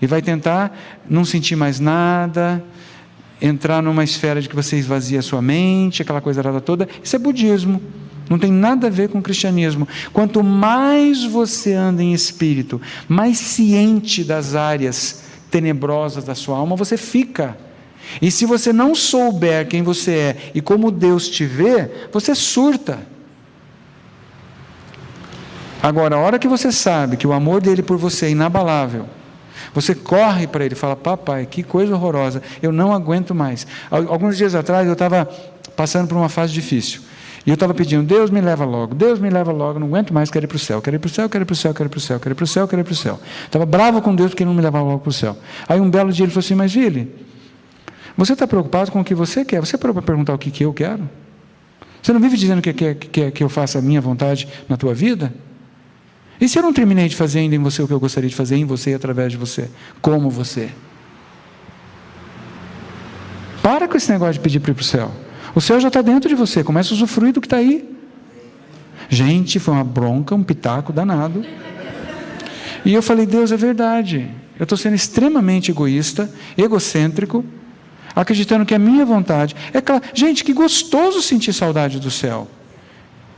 E vai tentar não sentir mais nada, entrar numa esfera de que você esvazia a sua mente, aquela coisa toda. Isso é budismo. Não tem nada a ver com o cristianismo. Quanto mais você anda em espírito, mais ciente das áreas tenebrosas da sua alma você fica. E se você não souber quem você é e como Deus te vê, você surta. Agora, a hora que você sabe que o amor dele por você é inabalável, você corre para ele e fala: papai, que coisa horrorosa, eu não aguento mais. Alguns dias atrás eu estava passando por uma fase difícil, e eu estava pedindo: Deus me leva logo, Deus me leva logo, não aguento mais, quero ir para o céu, quero ir para o céu, quero ir para o céu, quero ir para o céu, quero ir para o céu, quero ir para o céu. Estava bravo com Deus porque ele não me levava logo para o céu. Aí um belo dia ele falou assim: mas Vili, você está preocupado com o que você quer? Você parou para perguntar o que eu quero? Você não vive dizendo que eu faça a minha vontade na tua vida? E se eu não terminei de fazer ainda em você o que eu gostaria de fazer em você e através de você? Como você? Para com esse negócio de pedir para ir para o céu. O céu já está dentro de você, começa a usufruir do que está aí. Gente, foi uma bronca, um pitaco danado. E eu falei: Deus, é verdade. Eu estou sendo extremamente egoísta, egocêntrico, acreditando que a minha vontade... É claro, gente, que gostoso sentir saudade do céu.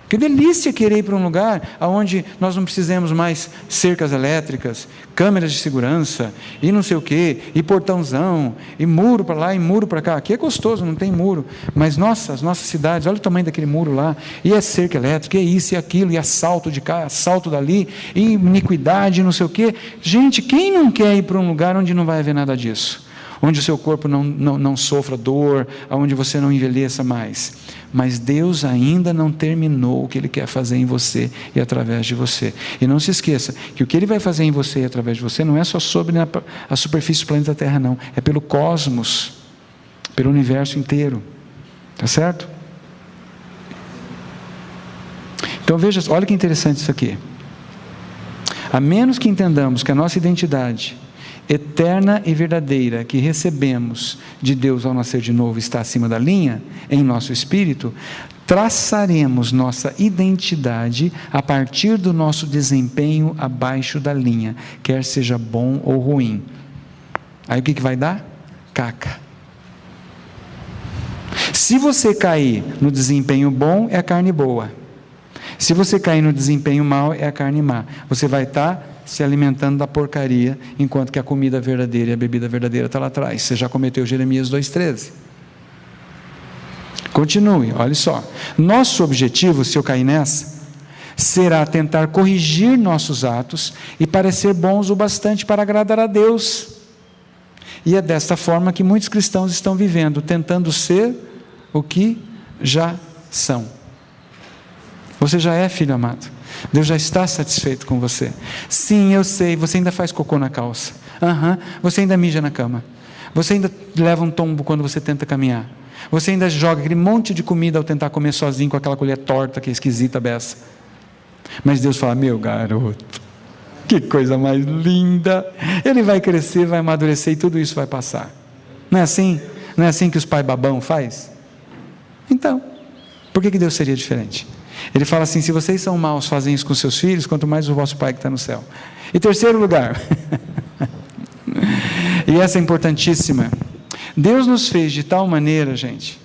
Que delícia querer ir para um lugar onde nós não precisemos mais cercas elétricas, câmeras de segurança, e não sei o quê, e portãozão, e muro para lá, e muro para cá. Aqui é gostoso, não tem muro. Mas nossa, as nossas cidades, olha o tamanho daquele muro lá, e é cerca elétrica, e é isso e aquilo, e assalto de cá, assalto dali, e iniquidade, não sei o quê. Gente, quem não quer ir para um lugar onde não vai haver nada disso? Onde o seu corpo não sofra dor, onde você não envelheça mais. Mas Deus ainda não terminou o que Ele quer fazer em você e através de você. E não se esqueça que o que Ele vai fazer em você e através de você não é só sobre a superfície do planeta Terra, não. É pelo cosmos, pelo universo inteiro. Tá certo? Então veja, olha que interessante isso aqui. A menos que entendamos que a nossa identidade eterna e verdadeira que recebemos de Deus ao nascer de novo está acima da linha, em nosso espírito, traçaremos nossa identidade a partir do nosso desempenho abaixo da linha, quer seja bom ou ruim. Aí o que vai dar? Caca. Se você cair no desempenho bom, é a carne boa. Se você cair no desempenho mau, é a carne má. Você vai estar se alimentando da porcaria, enquanto que a comida verdadeira e a bebida verdadeira está lá atrás. Você já cometeu Jeremias 2,13. Continue, olha só. Nosso objetivo, se eu cair nessa, será tentar corrigir nossos atos e parecer bons o bastante para agradar a Deus. E é desta forma que muitos cristãos estão vivendo, tentando ser o que já são. Você já é, filho amado. Deus já está satisfeito com você. Sim, eu sei, você ainda faz cocô na calça. Você ainda mija na cama. Você ainda leva um tombo quando você tenta caminhar. Você ainda joga aquele monte de comida ao tentar comer sozinho com aquela colher torta que é esquisita beça. Mas Deus fala: meu garoto, que coisa mais linda. Ele vai crescer, vai amadurecer e tudo isso vai passar. Não é assim? Não é assim que os pais babão faz? Então, por que Deus seria diferente? Ele fala assim: se vocês são maus, fazem isso com seus filhos, quanto mais o vosso Pai que está no céu. E terceiro lugar, e essa é importantíssima, Deus nos fez de tal maneira, gente,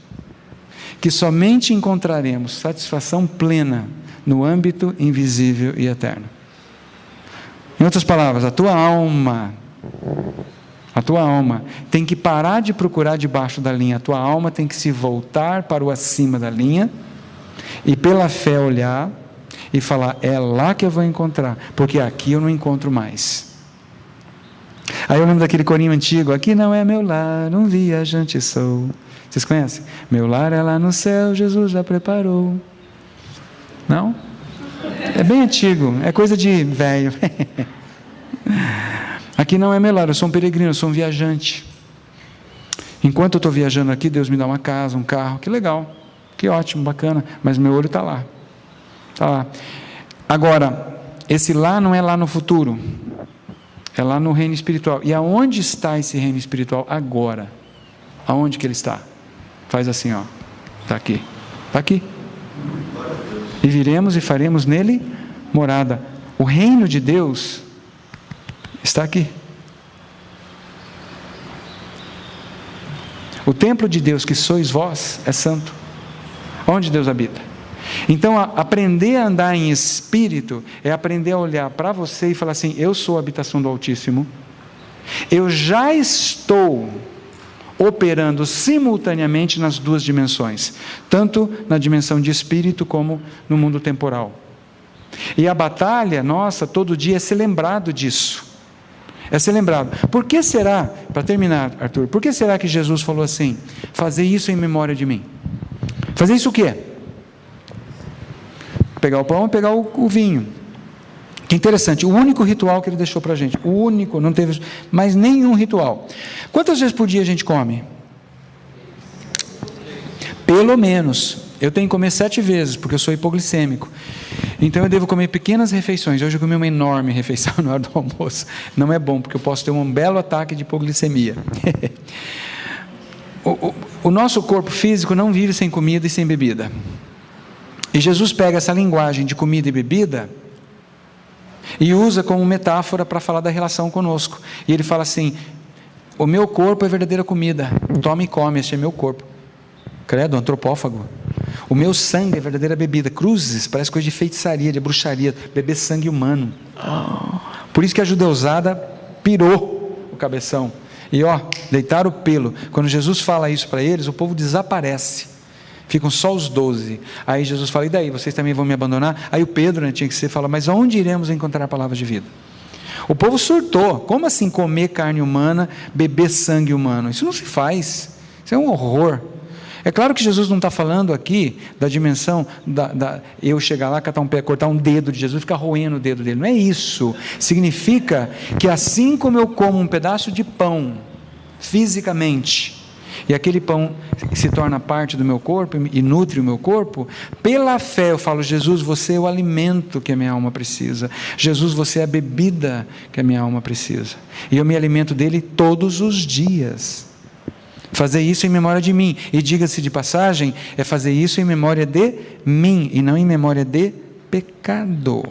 que somente encontraremos satisfação plena no âmbito invisível e eterno. Em outras palavras, a tua alma tem que parar de procurar debaixo da linha, a tua alma tem que se voltar para o acima da linha, e pela fé olhar e falar: é lá que eu vou encontrar, porque aqui eu não encontro mais. Aí eu lembro daquele corinho antigo: aqui não é meu lar, um viajante sou. Vocês conhecem? Meu lar é lá no céu, Jesus já preparou. Não? É bem antigo, é coisa de velho. Aqui não é meu lar, eu sou um peregrino, eu sou um viajante. Enquanto eu estou viajando aqui, Deus me dá uma casa, um carro, que legal. Que ótimo, bacana, mas meu olho está lá. Está lá. Agora, esse lá não é lá no futuro, é lá no reino espiritual. E aonde está esse reino espiritual agora? Aonde que ele está? Faz assim, ó. Está aqui. Está aqui. E viremos e faremos nele morada. O reino de Deus está aqui. O templo de Deus que sois vós é santo. Onde Deus habita? Então, aprender a andar em espírito é aprender a olhar para você e falar assim: eu sou a habitação do Altíssimo, eu já estou operando simultaneamente nas duas dimensões, tanto na dimensão de espírito como no mundo temporal. E a batalha nossa todo dia é ser lembrado disso, é ser lembrado. Por que será, para terminar, Arthur, por que será que Jesus falou assim: fazer isso em memória de mim? Fazer isso o quê? Pegar o pão e pegar o vinho. Que interessante, o único ritual que ele deixou para a gente, o único, não teve mais nenhum ritual. Quantas vezes por dia a gente come? Pelo menos. Eu tenho que comer 7 vezes, porque eu sou hipoglicêmico. Então eu devo comer pequenas refeições. Hoje eu comi uma enorme refeição na hora do almoço. Não é bom, porque eu posso ter um belo ataque de hipoglicemia. O nosso corpo físico não vive sem comida e sem bebida. E Jesus pega essa linguagem de comida e bebida e usa como metáfora para falar da relação conosco. E ele fala assim: o meu corpo é verdadeira comida, toma e come, este é meu corpo. Credo, antropófago. O meu sangue é verdadeira bebida. Cruzes, parece coisa de feitiçaria, de bruxaria, beber sangue humano. Por isso que a judeusada pirou o cabeção. E deitaram o pelo. Quando Jesus fala isso para eles, o povo desaparece. Ficam só os 12. Aí Jesus fala: e daí, vocês também vão me abandonar? Aí o Pedro, tinha que ser, fala: mas onde iremos encontrar a palavra de vida? O povo surtou. Como assim comer carne humana, beber sangue humano? Isso não se faz. Isso é um horror. É claro que Jesus não está falando aqui da dimensão eu chegar lá, catar um pé, cortar um dedo de Jesus e ficar roendo o dedo dele. Não é isso. Significa que assim como eu como um pedaço de pão fisicamente, e aquele pão se torna parte do meu corpo e nutre o meu corpo, pela fé eu falo: Jesus, você é o alimento que a minha alma precisa. Jesus, você é a bebida que a minha alma precisa. E eu me alimento dele todos os dias. Fazer isso em memória de mim. E diga-se de passagem, é fazer isso em memória de mim e não em memória de pecado.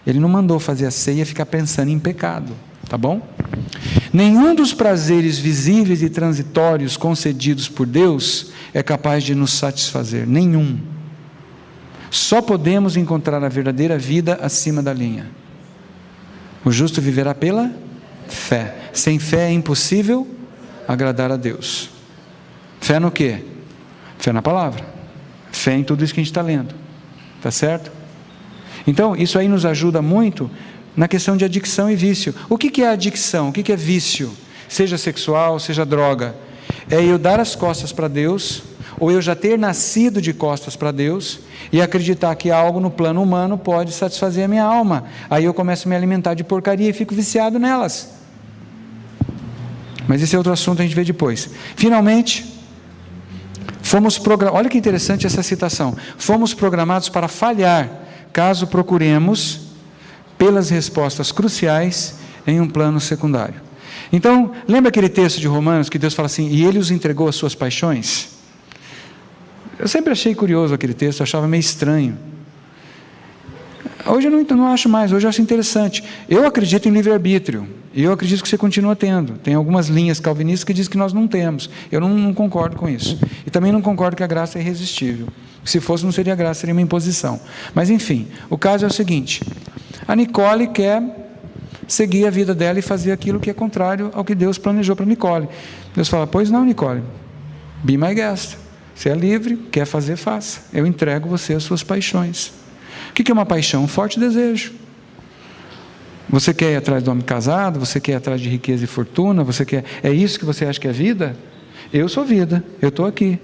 Ele não mandou fazer a ceia e ficar pensando em pecado. Tá bom? Nenhum dos prazeres visíveis e transitórios concedidos por Deus é capaz de nos satisfazer. Nenhum. Só podemos encontrar a verdadeira vida acima da linha. O justo viverá pela fé. Sem fé é impossível agradar a Deus. Fé no quê? Fé na palavra. Fé em tudo isso que a gente está lendo. Tá certo? Então, isso aí nos ajuda muito na questão de adicção e vício. O que é adicção? O que é vício? Seja sexual, seja droga. É eu dar as costas para Deus, ou eu já ter nascido de costas para Deus, e acreditar que algo no plano humano pode satisfazer a minha alma. Aí eu começo a me alimentar de porcaria e fico viciado nelas. Mas esse é outro assunto, a gente vê depois. Finalmente, olha que interessante essa citação: fomos programados para falhar, caso procuremos pelas respostas cruciais em um plano secundário. Então, lembra aquele texto de Romanos que Deus fala assim: e Ele os entregou às suas paixões? Eu sempre achei curioso aquele texto, eu achava meio estranho. Hoje eu não acho mais, hoje eu acho interessante. Eu acredito em livre-arbítrio, e eu acredito que você continua tendo. Tem algumas linhas calvinistas que dizem que nós não temos. Eu não concordo com isso. E também não concordo que a graça é irresistível. Se fosse, não seria graça, seria uma imposição. Mas enfim, o caso é o seguinte: a Nicole quer seguir a vida dela e fazer aquilo que é contrário ao que Deus planejou para Nicole. Deus fala: pois não, Nicole, be my guest. Você é livre, quer fazer, faça. Eu entrego você às suas paixões. O que é uma paixão? Um forte desejo. Você quer ir atrás do homem casado? Você quer ir atrás de riqueza e fortuna? É isso que você acha que é vida? Eu sou vida, eu estou aqui.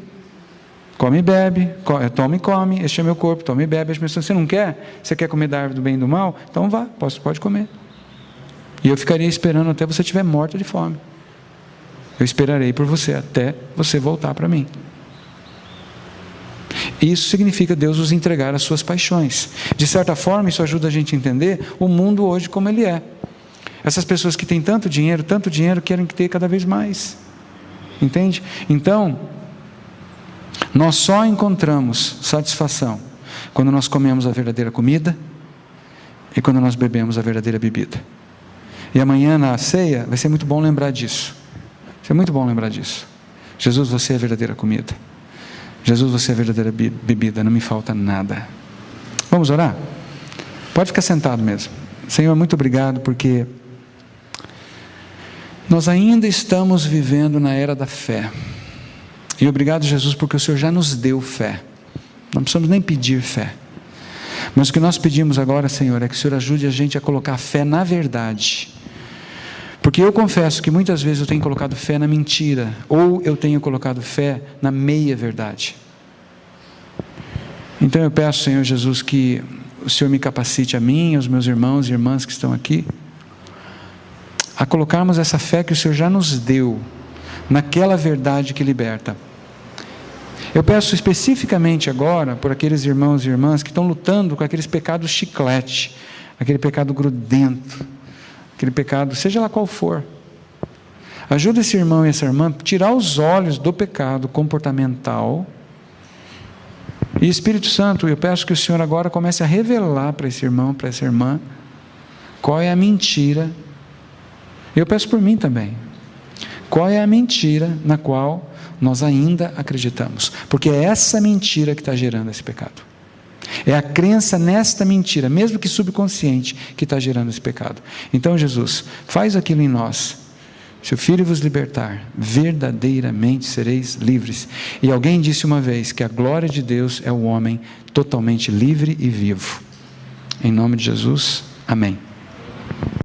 Come e bebe, toma e come, este é meu corpo, toma e bebe. Você não quer? Você quer comer da árvore do bem e do mal? Então vá, pode comer. E eu ficaria esperando até você estiver morta de fome. Eu esperarei por você até você voltar para mim. Isso significa Deus nos entregar as suas paixões. De certa forma, isso ajuda a gente a entender o mundo hoje como ele é. Essas pessoas que têm tanto dinheiro, querem ter cada vez mais. Entende? Então, nós só encontramos satisfação quando nós comemos a verdadeira comida e quando nós bebemos a verdadeira bebida. E amanhã na ceia vai ser muito bom lembrar disso. Vai ser muito bom lembrar disso. Jesus, você é a verdadeira comida. Jesus, você é a verdadeira bebida, não me falta nada. Vamos orar? Pode ficar sentado mesmo. Senhor, muito obrigado, porque nós ainda estamos vivendo na era da fé. E obrigado, Jesus, porque o Senhor já nos deu fé. Não precisamos nem pedir fé. Mas o que nós pedimos agora, Senhor, é que o Senhor ajude a gente a colocar fé na verdade. Porque eu confesso que muitas vezes eu tenho colocado fé na mentira, ou eu tenho colocado fé na meia verdade. Então eu peço, Senhor Jesus, que o Senhor me capacite a mim, aos meus irmãos e irmãs que estão aqui, a colocarmos essa fé que o Senhor já nos deu, naquela verdade que liberta. Eu peço especificamente agora, por aqueles irmãos e irmãs que estão lutando com aqueles pecados chiclete, aquele pecado grudento, aquele pecado, seja lá qual for. Ajuda esse irmão e essa irmã a tirar os olhos do pecado comportamental. E Espírito Santo, eu peço que o Senhor agora comece a revelar para esse irmão, para essa irmã, qual é a mentira. Eu peço por mim também. Qual é a mentira na qual nós ainda acreditamos? Porque é essa mentira que está gerando esse pecado. É a crença nesta mentira, mesmo que subconsciente, que está gerando esse pecado. Então, Jesus, faz aquilo em nós. Se o Filho vos libertar, verdadeiramente sereis livres. E alguém disse uma vez que a glória de Deus é o homem totalmente livre e vivo. Em nome de Jesus, amém.